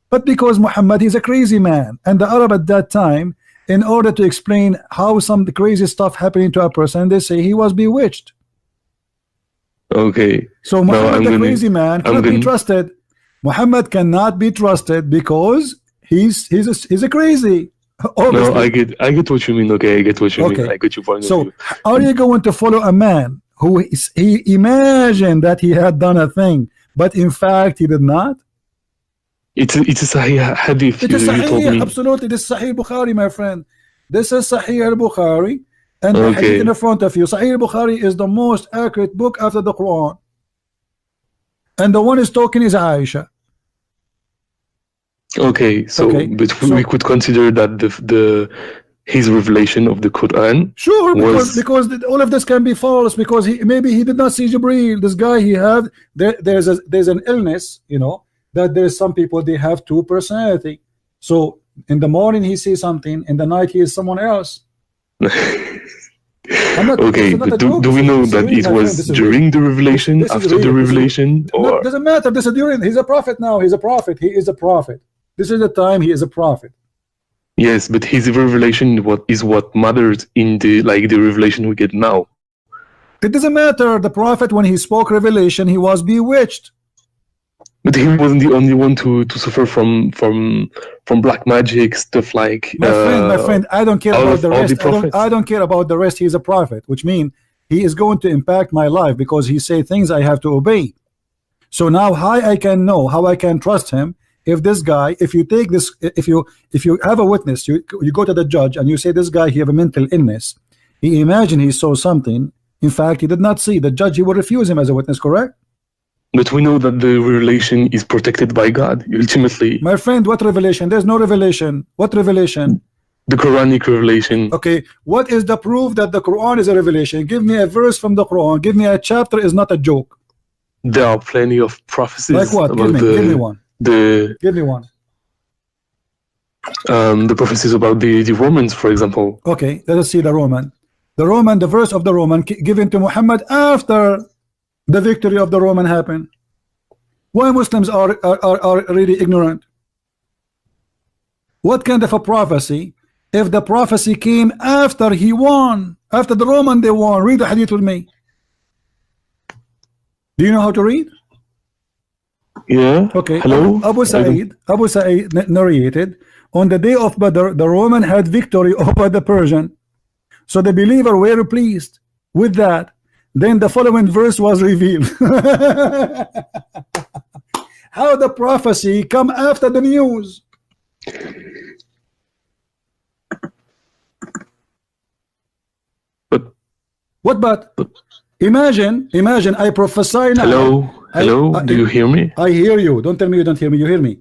But because Muhammad is a crazy man, and the Arab at that time, in order to explain how some crazy stuff happening to a person, they say he was bewitched. Okay. So Muhammad, the crazy man, cannot be trusted. Muhammad cannot be trusted because he's a crazy. Obviously. No, I get what you mean. Okay, I get what you mean. I get your point of view. So are you going to follow a man who he imagined that he had done a thing, but in fact he did not? It's a Sahih hadith. It is Sahih, absolutely. This is Sahih Bukhari, my friend. This is Sahih al-Bukhari. And the hadith in the front of you, Sahih Bukhari is the most accurate book after the Quran. And the one is talking is Aisha. Okay, so but we could consider that his revelation of the Quran. Sure, because all of this can be false, because maybe he did not see Jibreel. This guy there's an illness, you know, that there's some people they have two personality. So in the morning he sees something, in the night he is someone else. Okay, but do we know that it was during the revelation, after the revelation, or doesn't matter? This is during. He's a prophet now. He's a prophet. He is a prophet. This is the time he is a prophet. Yes, but his revelation what matters in the revelation we get now. It doesn't matter. The prophet, when he spoke revelation, he was bewitched. But he wasn't the only one to suffer from black magic stuff like. My friend, I don't care about the rest. I don't care about the rest. He's a prophet, which means he is going to impact my life because he say things I have to obey. So now, how I can know, how I can trust him? If this guy, if you take this, if you have a witness, you go to the judge and you say this guy he have a mental illness. He imagine he saw something. In fact, he did not see. The judge, he will refuse him as a witness. Correct? But we know that the revelation is protected by God, ultimately. My friend, what revelation? There's no revelation. What revelation? The Quranic revelation. Okay, what is the proof that the Quran is a revelation? Give me a verse from the Quran. Give me a chapter is not a joke. There are plenty of prophecies. Like what? Give me one. Give me one. The prophecies about the Romans, for example. Okay, let us see the Roman. The verse of the Roman given to Muhammad after the victory of the Roman happened. Why Muslims are really ignorant? What kind of a prophecy? If the prophecy came after he won, after the Roman they won. Read the hadith with me. Do you know how to read? Yeah. Okay. Hello. Abu Sa'id narrated, on the day of Badr, the Roman had victory over the Persian. So the believer were pleased with that. Then the following verse was revealed. How the prophecy come after the news? But imagine I prophesy now. Hello, do you hear me? I hear you. Don't tell me you don't hear me. You hear me.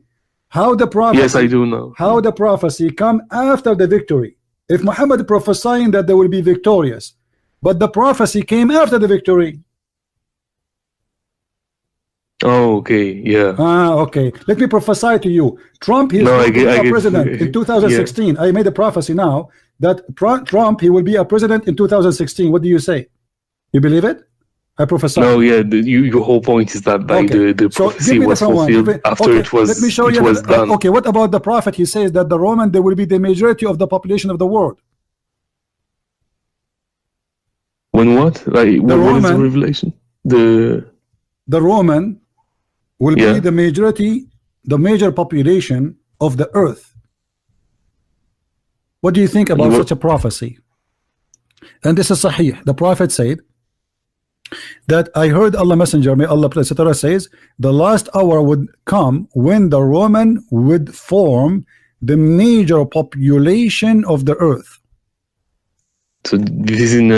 How the prophecy? Yes, I do know. How the prophecy come after the victory? If Muhammad prophesying that they will be victorious, but the prophecy came after the victory. Oh, okay, yeah. Okay. Let me prophesy to you. Trump is a president in 2016. Yeah. I made a prophecy now that Trump he will be a president in 2016. What do you say? You believe it? I prophesy. No, yeah. Your whole point is that the prophecy was fulfilled after it was. Let me show you. Done. Okay. What about the prophet? He says that the Roman they will be the majority of the population of the world. When what? Like what is the revelation? The Roman will be the major population of the earth. What do you think about such a prophecy? And this is Sahih. The prophet said that I heard Allah Messenger, may Allah bless him, says the last hour would come when the Roman would form the major population of the earth. So this is in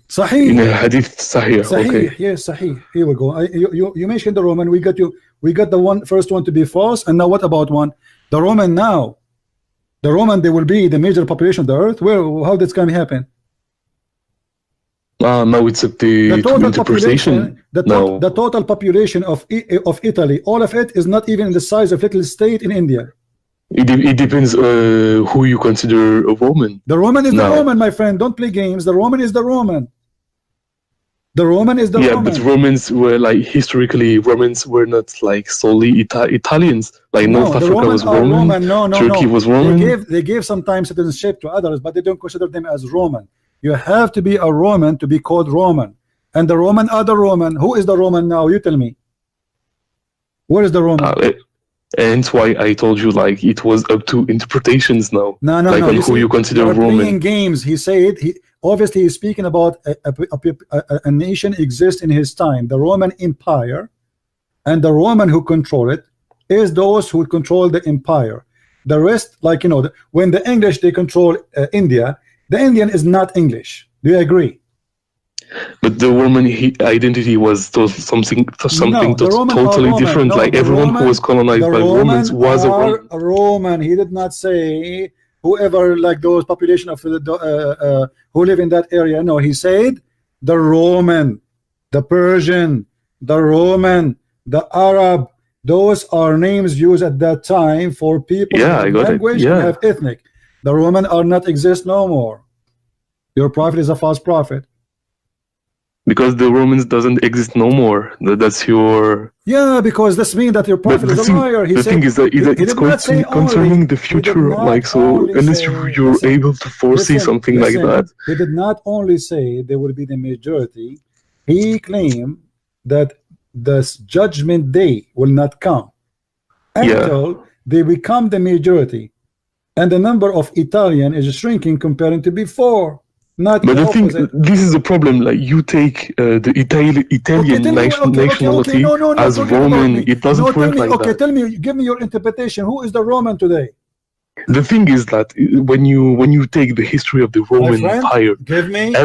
Sahih. In a Hadith Sahih. Okay. Yes, Sahih. Here we go. You mentioned the Roman. We got the first one to be false. And now what about one? The Roman now. The Roman they will be the major population of the earth. How that's going to happen? Now it's up the total population. The total population of Italy, all of it is not even the size of little state in India. It depends who you consider a Roman. The Roman is the Roman, my friend. Don't play games. The Roman is the Roman. The Roman is the Roman. But Romans were historically Romans were not solely Italians. North Africa was Roman. Turkey was Roman. They gave sometimes citizenship to others, but they don't consider them as Roman. You have to be a Roman to be called Roman. And the Roman are the Roman. Who is the Roman now? You tell me. Where is the Roman? And that's why I told you it was up to interpretations now. No. On who you consider Roman. Playing games. He said obviously he's speaking about a nation exists in his time, the Roman Empire, and the Roman who control it is those who control the empire. The rest, when the English they control India, The Indian is not English. Do you agree? But the Roman identity was something No, the Roman totally Roman. different. No, like everyone who was colonized by Romans was a Roman. He did not say whoever, like those population of who live in that area. No, he said the Roman, the Persian, the Roman, the Arab. Those are names used at that time for people who have language and have ethnic. The Roman are not exist no more. Your prophet is a false prophet. Because the Romans doesn't exist no more. That's your... Yeah, because this means that your prophet is a liar. The thing is that it's concerning the future. Like, so unless you're able to foresee something like that. He did not only say there will be the majority. He claimed that the judgment day will not come until they become the majority. And the number of Italian is shrinking compared to before. But the thing, this is the problem. Like, you take the Italian nationality as Roman. It doesn't work like that. Okay, tell me, give me your interpretation. Who is the Roman today? The thing is that when you take the history of the Roman Empire,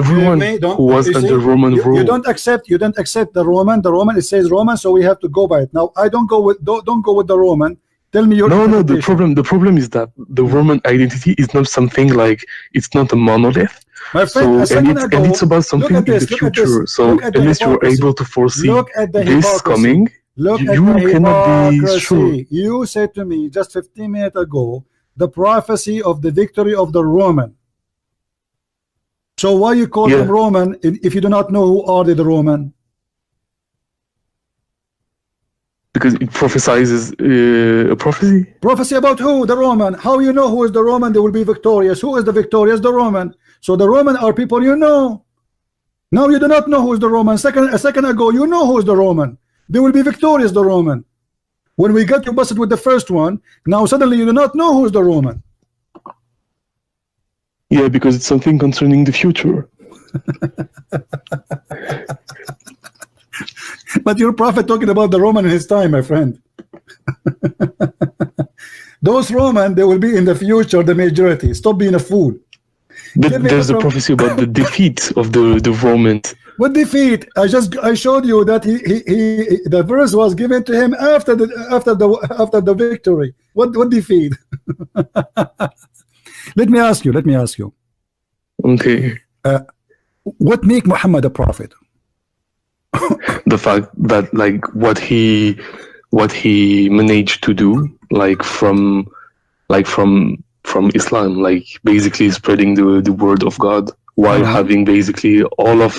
everyone who was under Roman rule, you don't accept the Roman. The Roman, it says Roman, so we have to go by it. Now I don't go with the Roman. Tell me your interpretation. The problem is that the Roman identity is not something like, it's not a monolith. My friend, and it's about something in the future. So unless you're able to foresee this coming, you cannot be sure. You said to me just 15 minutes ago the prophecy of the victory of the Roman. So why you call them Roman if you do not know who are the Roman? Because it prophesizes a prophecy. Prophecy about who? The Roman. How you know who is the Roman? They will be victorious. Who is the victorious? The Roman. So the Roman are people you know. Now you do not know who is the Roman. A second ago you know who is the Roman. They will be victorious, the Roman. When we got you busted with the first one, now suddenly you do not know who is the Roman. Yeah, because it's something concerning the future. But your prophet talking about the Roman in his time, my friend. Those Roman, they will be in the future the majority. Stop being a fool. But there's a prophecy about the defeat of the Romans. What defeat? I showed you that the verse was given to him after the victory. What defeat? Let me ask you. Okay. What make Muhammad a prophet? The fact that, like, what he managed to do, like from Islam, like basically spreading the word of God while having basically all of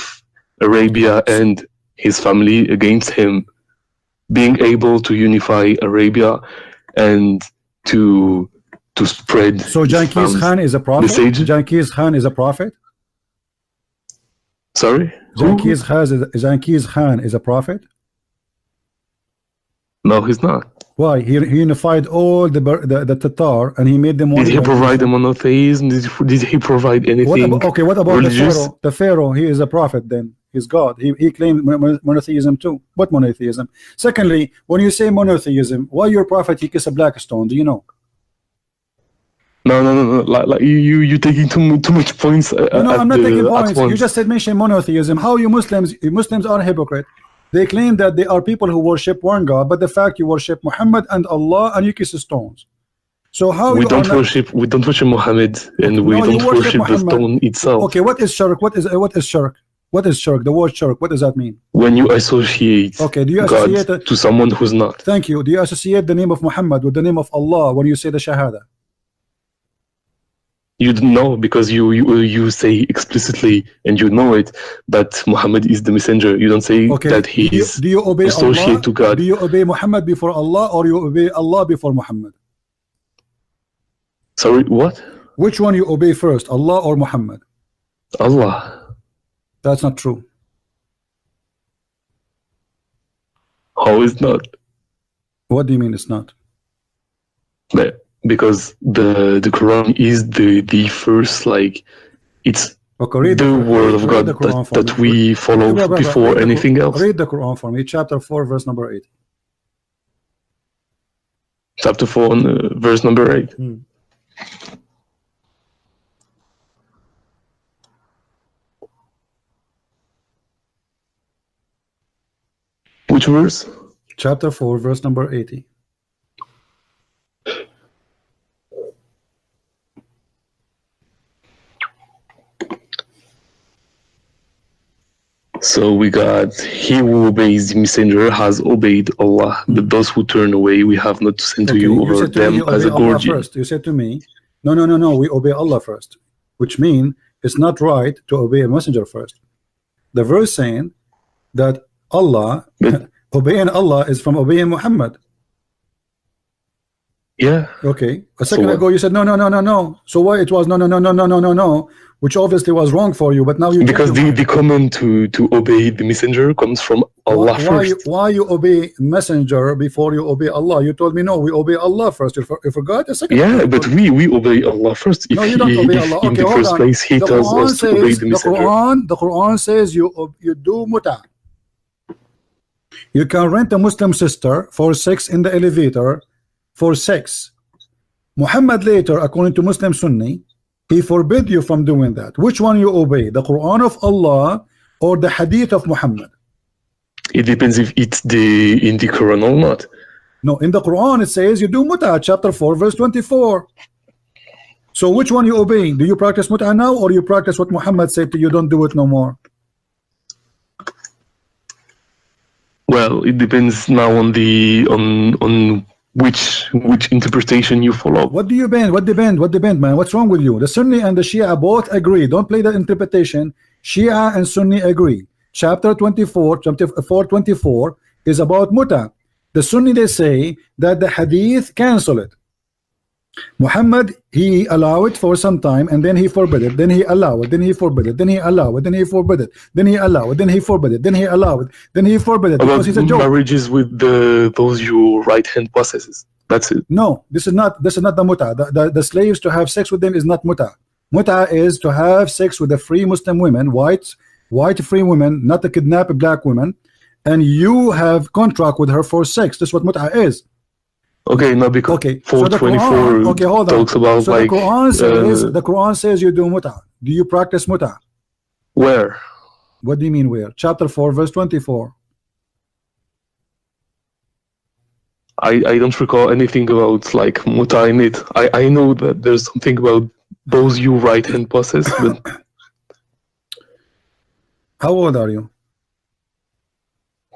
Arabia and his family against him, being able to unify Arabia and to spread. So Genghis Khan is a prophet? Genghis Khan is a prophet? Sorry? Genghis Khan is a prophet? No, he's not. Why? He unified all the Tatar and he made them one. Did he provide a monotheism? Did he provide anything? What about religious? The Pharaoh? The Pharaoh, he is a prophet then. He's God. He claimed monotheism too. What monotheism? Secondly, when you say monotheism, why your prophet he kissed a black stone? Do you know? No. Like you taking too much points. No, I'm not taking points. You just said mention monotheism. How you Muslims are hypocrite. They claim that they are people who worship one God, but the fact you worship Muhammad and Allah and you kiss stones. So how we don't worship Muhammad and we don't worship the stone itself. Okay, what is shirk? What is shirk? What is shirk? The word shirk, what does that mean? When you associate do you associate God to someone who's not. Thank you. Do you associate the name of Muhammad with the name of Allah when you say the Shahada? You don't know, because you say explicitly and you know it, but Muhammad is the messenger. You don't say that he is associated to God. Do you obey Muhammad before Allah or you obey Allah before Muhammad? Sorry, what? Which one you obey first, Allah or Muhammad? Allah. That's not true. How is not? What do you mean it's not? Because the Quran is the first, like, it's the word of God that we follow before anything else. Read the Quran for me, chapter 4, verse number 8. Chapter 4, verse number 8. Which verse? Chapter 4, verse number 80. So we got, he who obeys the messenger has obeyed Allah, but those who turn away, we have not sent to you over them as a guardian. First. You said to me, no, we obey Allah first, which means it's not right to obey a messenger first. The verse saying that Allah, obeying Allah is from obeying Muhammad. Yeah. Okay. A second ago you said no. So why it was no, which obviously was wrong for you, but now you because the command to obey the messenger comes from Allah first. Why you obey messenger before you obey Allah? You told me no, we obey Allah first. You forgot a second. Yeah, but we obey Allah first. If you don't obey Allah. In the first place he tells us to obey the messenger. The Quran says you do muta. You can rent a Muslim sister for sex in the elevator. For sex. Muhammad later, according to Muslim Sunni, he forbid you from doing that. Which one you obey? The Quran of Allah or the Hadith of Muhammad? It depends if it's in the Quran or not. No, in the Quran it says you do muta, chapter 4, verse 24. So which one you obey? Do you practice muta now, or you practice what Muhammad said to you, don't do it no more? Well, it depends now on which interpretation you follow. What do you bend? What depend, man? What's wrong with you? The Sunni and the Shia both agree. Don't play the interpretation. Shia and Sunni agree. Chapter 24 is about muta. The Sunni, they say that the Hadith cancel it. Muhammad, he allow it for some time, and then he forbid it, then he allow it, then he forbid it, then he allow it, then he forbid it, then he allow it, then he forbid it, then he allow it, then he forbid it, because he's a joke. Marriages with those your right hand possesses. That's it. No, this is not the muta. The slaves to have sex with them is not muta. Muta is to have sex with the free Muslim women, white free women, not to kidnap black women, and you have contract with her for sex. That's what muta is. Okay, no, because 424 talks about so like the Quran says you do muta. Do you practice muta? Where? What do you mean where? Chapter 4, verse 24. I don't recall anything about like muta in it. I know that there's something about those you right hand possess, but how old are you?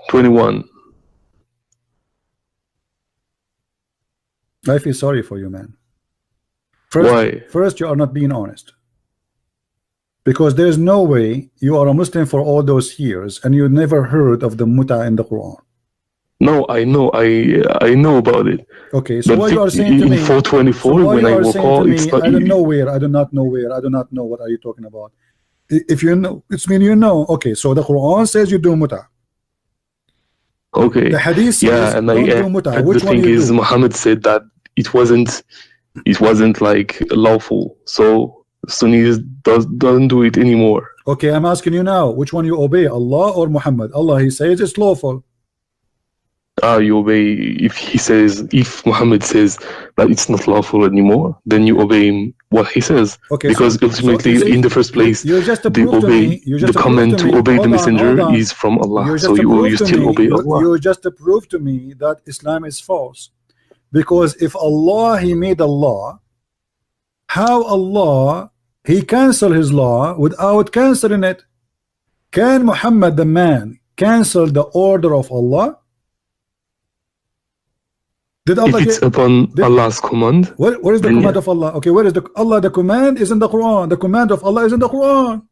21. I feel sorry for you, man. Why? First, you are not being honest. Because there's no way you are a Muslim for all those years and you never heard of the muta in the Quran. No, I know. I know about it. Okay, so what you are saying to me? 424, when I woke up, it's not. I don't know where. I do not know where. I do not know what are you talking about. If you know, it's mean you know. Okay, so the Quran says you do muta. Okay. The Hadith says and don't do muta. The thing is, Muhammad said that it wasn't like lawful. So Sunnis don't do it anymore. Okay, I'm asking you now, which one you obey, Allah or Muhammad? Allah, he says it's lawful. You obey if Muhammad says that it's not lawful anymore, then you obey him what he says. Okay, because ultimately, in the first place, the command to obey the messenger is from Allah. So you still obey Allah. You just prove to me that Islam is false. Because if Allah, he made a law, how Allah, he cancel his law without canceling it? Can Muhammad the man cancel the order of Allah? Did Allah if it's upon Allah's command, what is the command of Allah? Okay, where is the Allah? The command is in the Quran. The command of Allah is in the Quran.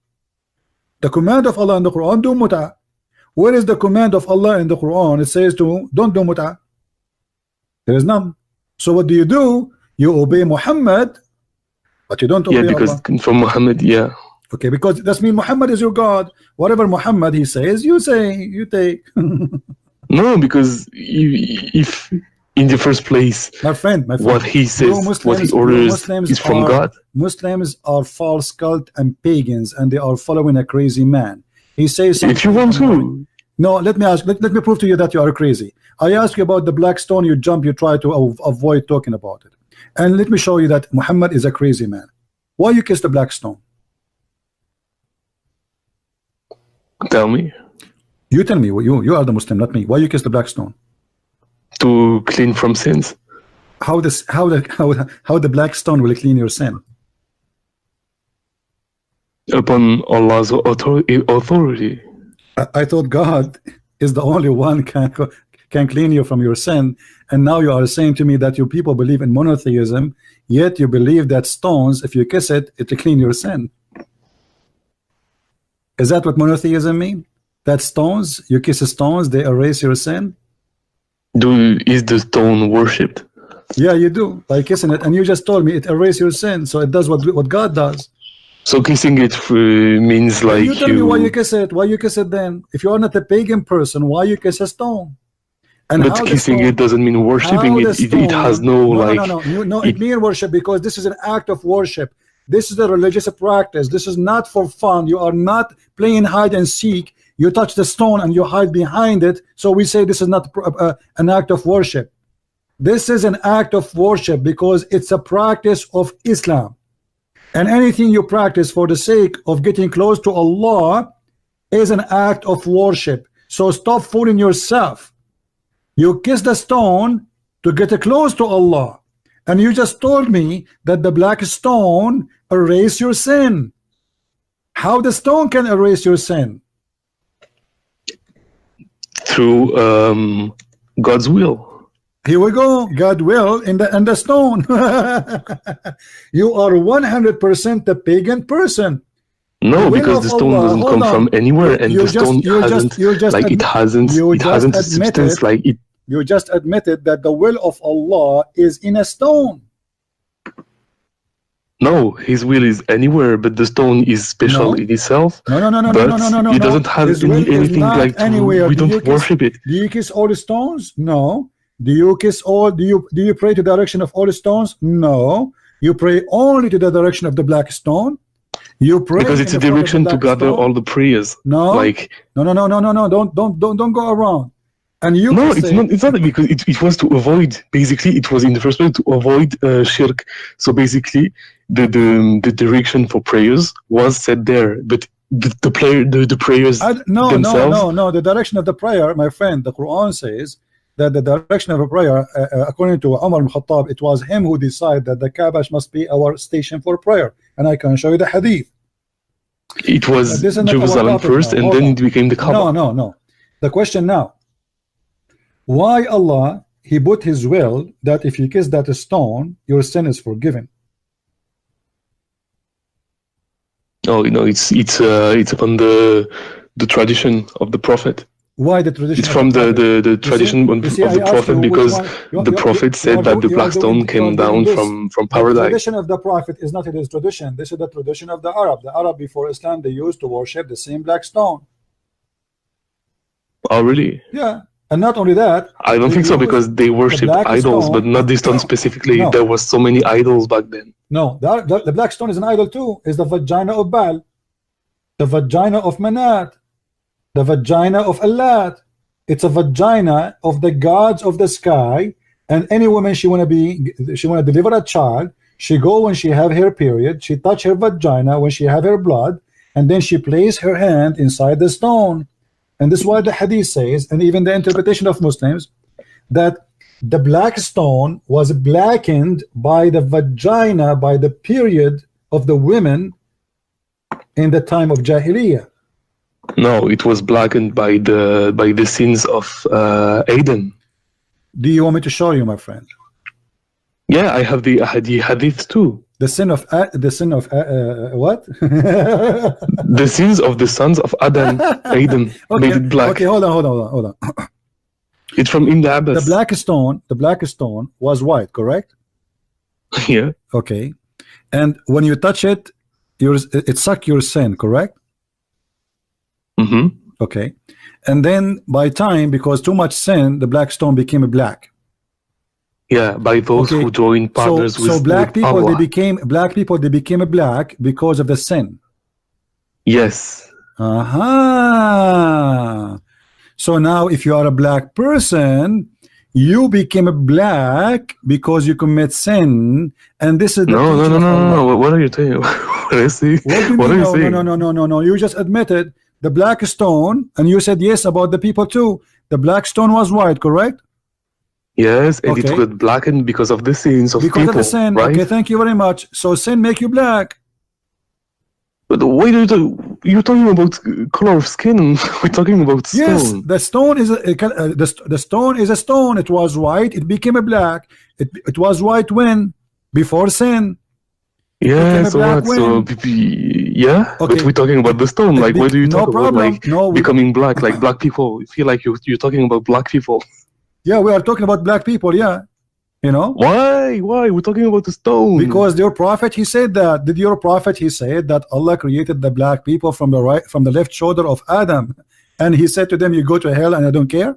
The command of Allah in the Quran, do muta. Where is the command of Allah in the Quran? It says to don't do muta. There is none. So what do? You obey Muhammad, but you don't obey Allah. because from Muhammad, Okay, because that means Muhammad is your God. Whatever Muhammad he says, you say, you take. No, because if in the first place, my friend, what he says, what he orders is from God. Muslims are false cult and pagans, and they are following a crazy man. He says something. If you want to. No, let me ask. Let me prove to you that you are crazy. I ask you about the black stone. You jump. You try to avoid talking about it. And let me show you that Muhammad is a crazy man. Why you kiss the black stone? Tell me. You tell me. You are the Muslim, not me. Why you kiss the black stone? To clean from sins. How the black stone will clean your sin? Upon Allah's authority. I thought God is the only one can clean you from your sin, and now you are saying to me that you people believe in monotheism, yet you believe that stones, if you kiss it, it will clean your sin. Is that what monotheism mean? That stones, you kiss stones, they erase your sin? Is the stone worshipped? Yeah, you do, by kissing it, and you just told me it erases your sin, so it does what God does. So kissing it means like you tell me why you kiss it. Why you kiss it then? If you are not a pagan person, why you kiss a stone? And but kissing it doesn't mean worshipping it. It has no. It means worship, because this is an act of worship. This is a religious practice. This is not for fun. You are not playing hide and seek. You touch the stone and you hide behind it. So we say this is not an act of worship. This is an act of worship because it's a practice of Islam. And anything you practice for the sake of getting close to Allah is an act of worship. So stop fooling yourself. You kiss the stone to get close to Allah, and you just told me that the black stone erase your sin. How the stone can erase your sin? Through God's will. Here we go. God will in the stone. You are 100% a pagan person. No, because the stone doesn't come from anywhere, and the stone hasn't a substance like it. You just admitted that the will of Allah is in a stone. No, His will is anywhere, but the stone is special in itself. No. It doesn't have anything like anywhere. We don't worship it. Do you kiss all the stones? No. Do you kiss all? Do you pray to the direction of all the stones? No. You pray only to the direction of the black stone. You pray because it's a direction to gather all the prayers. No. Like no. Don't go around. And you no, it's not because it was to avoid. Basically, it was in the first place to avoid shirk. So basically, the direction for prayers was set there, but the prayers themselves. No. The direction of the prayer, my friend, the Quran says that the direction of a prayer, according to Umar ibn Khattab, it was him who decided that the Kaaba must be our station for prayer, and I can show you the hadith. It was Jerusalem first, and then it became the Kaaba. No. The question now: why Allah He put His will that if you kiss that stone, your sin is forgiven? Oh, it's upon the tradition of the Prophet. Why the tradition? It's from the tradition of the Prophet, because the Prophet said that the black stone came down from paradise. The tradition of the Prophet is not his tradition. This is the tradition of the Arab. The Arab before Islam, they used to worship the same black stone. Oh, really? Yeah. And not only that, I don't think so, because they worshipped idols, but not this stone specifically. No. There was so many idols back then. No, the black stone is an idol too. It's the vagina of Baal, the vagina of Manat, the vagina of Allah. It's a vagina of the gods of the sky. And any woman she wanna deliver a child, she go when she have her period, she touch her vagina when she have her blood, and then she place her hand inside the stone. And this is why the hadith says, and even the interpretation of Muslims, that the black stone was blackened by the vagina, by the period of the women in the time of Jahiliyyah. No, it was blackened by the sins of Adam. Do you want me to show you, my friend? Yeah, I have the hadith too. The sin of what? The sins of the sons of Adam made it black. Okay, hold on. It's from Ibn Abbas. The black stone was white, correct? Yeah. Okay. And when you touch it, it suck your sin, correct? Mm-hmm. Okay. And then by time, because too much sin, the black stone became black. Yeah, by those who joined partners with black people, Allah. they became black because of the sin. Yes. Aha. So now, if you are a black person, you became black because you commit sin, and this is the no. What are you saying? What are you saying? No. You just admitted the black stone, and you said yes about the people too. The black stone was white, correct? Yes, and Okay. it got blackened because of the sins of because people, of the sin. right? Okay, thank you very much. So sin make you black. But why do you're talking about color of skin? We're talking about stone. Yes, the stone is the stone is a stone. It was white. It became a black. It was white when? Before sin. Yeah, so what? So yeah, okay. But we're talking about the stone. Like, why do you talk about like becoming black? Like black people. I feel like you're talking about black people. Yeah, we are talking about black people. Yeah, you know. Why? We're talking about the stone. Because your prophet, he said that. Did your prophet, he said that Allah created the black people from the left shoulder of Adam, and he said to them, "You go to hell, and I don't care."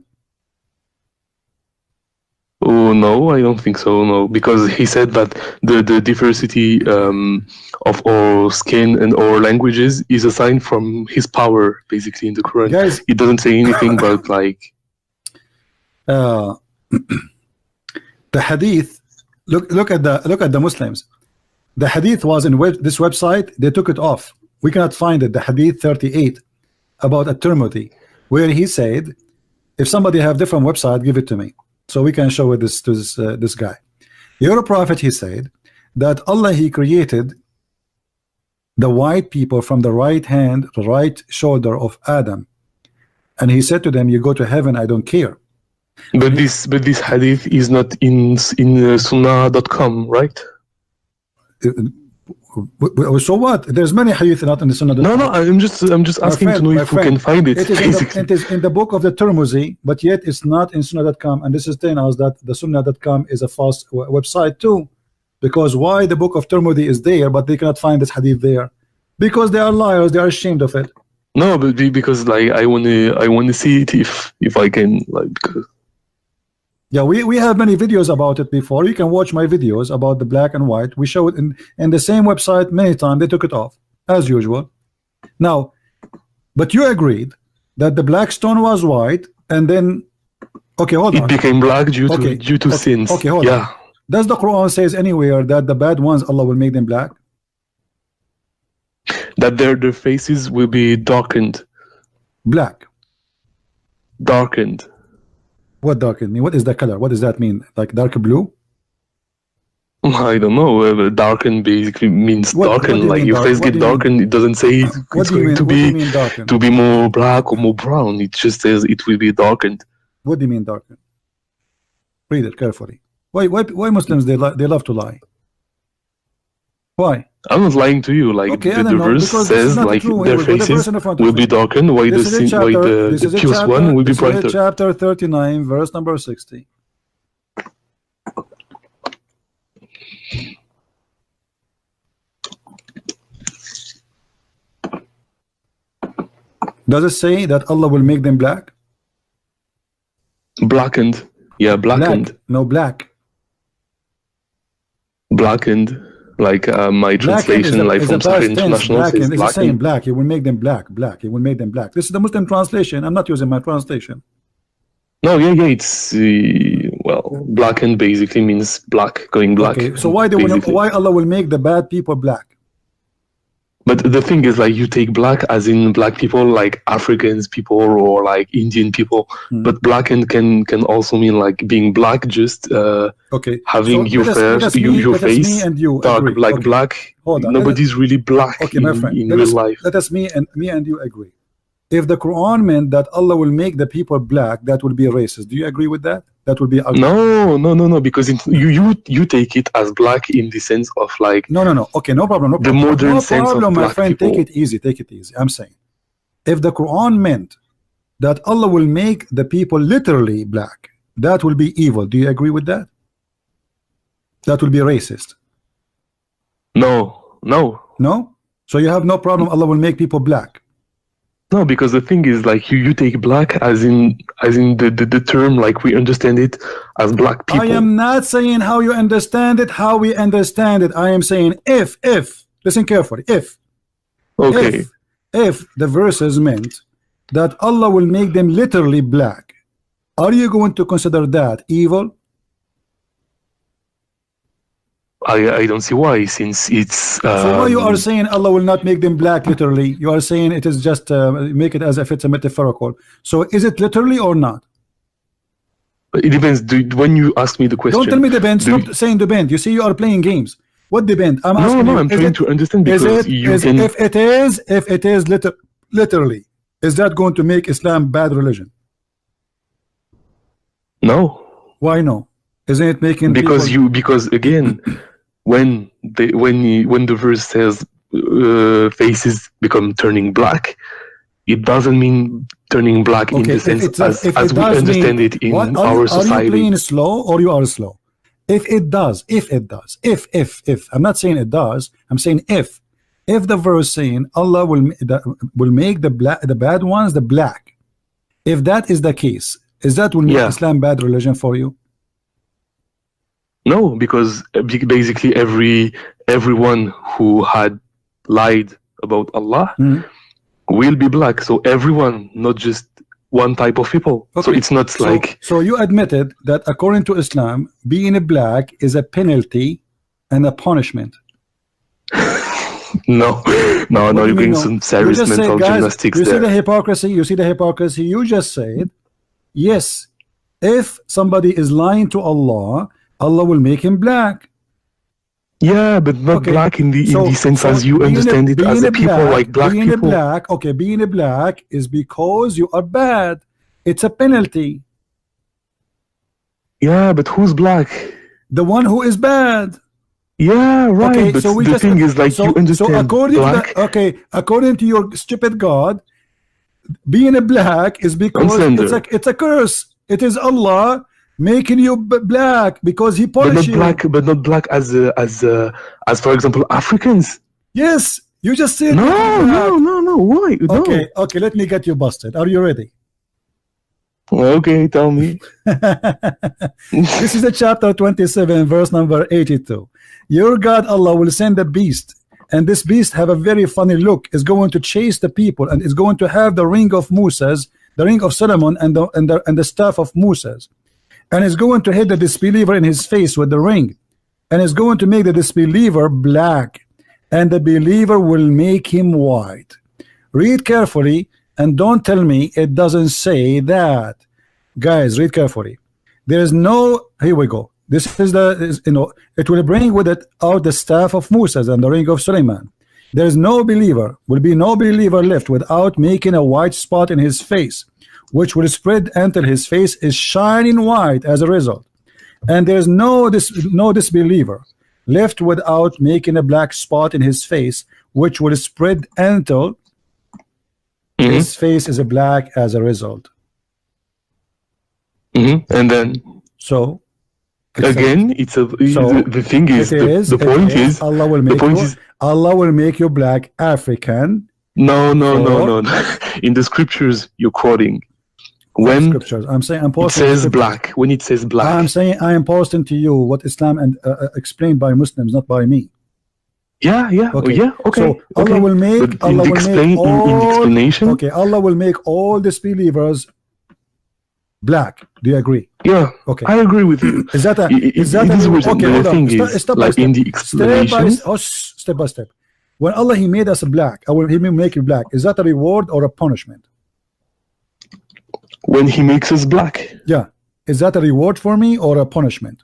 Oh no, I don't think so. No, because he said that the diversity of our skin and our languages is a sign from his power, basically in the Quran. Guys, it doesn't say anything about like the hadith. Look at the Muslims. The hadith was in this website. They took it off. We cannot find it. The hadith 38 about at-Tirmidhi, where he said, if somebody have different website, give it to me, so we can show it to this guy. Your prophet, he said that Allah, he created the white people from the right hand, the right shoulder of Adam, and he said to them, you go to heaven, I don't care. But this hadith is not in sunnah.com, right? So what? There's many hadith not in the Sunnah. No, I'm just asking to know if we can find it. It is in the book of the Tirmidhi, but yet it's not in Sunnah.com, and this is telling us that the Sunnah.com is a false website too. Because why the book of Tirmidhi is there, but they cannot find this hadith there? Because they are liars. They are ashamed of it. No, but because like I wanna see it if I can, like. Yeah, we have many videos about it before. You can watch my videos about the black and white. We show it in the same website many times. They took it off as usual. Now, but you agreed that the black stone was white, and then okay, hold on. It became black due to sins. Okay, hold on. Does the Quran says anywhere that the bad ones Allah will make them black? That their faces will be darkened. Black. Darkened. What darkened mean? What is the color? What does that mean? Like dark blue? I don't know. Darken basically means darken. Like your face get darkened. It doesn't say it's going to be more black or more brown. It just says it will be darkened. What do you mean darkened? Read it carefully. Why Muslims they love to lie? Why? I'm not lying to you. Like okay, the verse says, like their faces will be darkened. Why the pure one will be brighter? Chapter 39, verse number 60. Does it say that Allah will make them black? Blackened. Yeah, blackened. Black. No, black. Blackened. Like my translation, like from Sahih International, says it's saying black. He will make them black. Black. He will make them black. This is the Muslim translation. I'm not using my translation. No, yeah, it's well, blackened basically means black, going black. Okay, so why Allah will make the bad people black? But the thing is, like, you take black as in black people, like Africans people or like Indian people. But blackened can also mean like being black, just having your face dark, like black. Nobody's really black in real life. Let us me and you agree. If the Quran meant that Allah will make the people black, that would be racist. Do you agree with that? That would be ugly. No, because you take it as black in the sense of like no. Okay, no problem. The modern sense of black my friend. People. Take it easy. I'm saying, if the Quran meant that Allah will make the people literally black, that will be evil. Do you agree with that? That will be racist. No. So you have no problem. Allah will make people black. No, because the thing is, like, you take black as in the term, like we understand it as black people. I am not saying how you understand it, how we understand it. I am saying if listen carefully, if the verses meant that Allah will make them literally black, are you going to consider that evil? I don't see why, since it's so why you are saying Allah will not make them black literally? You are saying it is just make it as if it's a metaphorical. So is it literally or not? It depends. When you ask me the question, don't tell me depends. Stop saying depend. You see, you are playing games. What depend? I'm asking you. I'm trying to understand, because if it is literally, is that going to make Islam bad religion? No. Why no? Isn't it making because again, when the verse says faces become turning black, it doesn't mean turning black in the sense as we understand it in our society. Are you playing slow or you are slow? If it does, I'm not saying it does, I'm saying if the verse saying Allah will make the bad ones the black, if that is the case, is that will make Islam bad religion for you? No, because basically everyone who had lied about Allah will be black. So everyone, not just one type of people. Okay. So it's not like... So you admitted that according to Islam, being a black is a penalty and a punishment. No, you're doing some serious mental gymnastics there. You see the hypocrisy? You just said, yes, if somebody is lying to Allah, Allah will make him black. Yeah, but not black in the sense as you understand it, as a people like black people. Being a black is because you are bad. It's a penalty. Yeah, but who's black? The one who is bad. Yeah, right. Okay, but so the thing is, like, you understand. So according to your stupid God, being a black is because it's a curse. It is Allah making you black because He punished you. But not black as for example Africans. Yes, you just said no. Why? Okay. Let me get you busted. Are you ready? Okay, tell me. This is the chapter 27, verse number 82. Your God Allah will send a beast, and this beast have a very funny look. Is going to chase the people, and is going to have the ring of Moses, the ring of Solomon, and the staff of Moses. And is going to hit the disbeliever in his face with the ring, and is going to make the disbeliever black, and the believer will make him white. Read carefully and don't tell me it doesn't say that. Guys, read carefully. There is no, here we go. This is it will bring with it out the staff of Moses and the ring of Suleiman. There is no believer, will be no believer left without making a white spot in his face, which will spread until his face is shining white as a result. And there is no disbeliever left without making a black spot in his face, which will spread until his face is a black as a result. And then again, the thing is, the point is, Allah will make you black African. No. In the scriptures you're quoting, when scriptures, I'm saying it says black. When it says black, I'm saying I am posting to you what Islam and explained by Muslims, not by me. Yeah. Okay. So Allah will make Allah will make all disbelievers black. Do you agree? Yeah. Okay. I agree with you. Is that okay? The thing is, step like in the explanation, step by step. When Allah He made us black, He will make you black. Is that a reward or a punishment? When He makes us black. Yeah. Is that a reward for me or a punishment?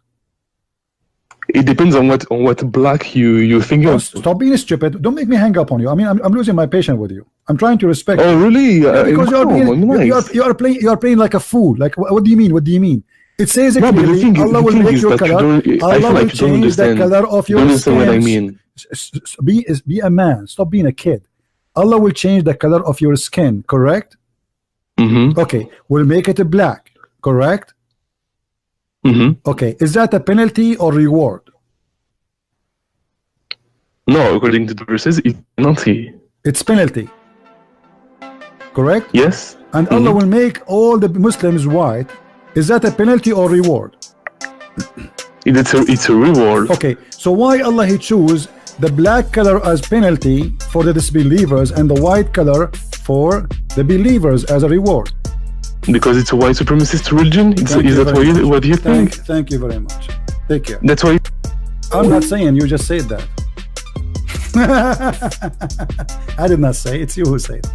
It depends on what black you think of. Stop being stupid. Don't make me hang up on you. I mean, I'm losing my patience with you. I'm trying to respect. Oh, really? Because you are playing like a fool. Like, what do you mean? What do you mean? It says clearly, Allah will make your color. Allah will change the color of your skin. What I mean? Be a man. Stop being a kid. Allah will change the color of your skin. Correct? Okay. We'll make it a black. Correct? Okay. Is that a penalty or reward? No, according to the verses, it's penalty. It's penalty. Correct? Yes. And Allah will make all the Muslims white. Is that a penalty or reward? It's a reward. Okay. So why Allah He choose the black color as penalty for the disbelievers and the white color for the believers as a reward? Because it's a white supremacist religion. Is that what you think? Thank you very much. Take care. That's why. I'm not saying, you just said that. I did not say, it's you who said it.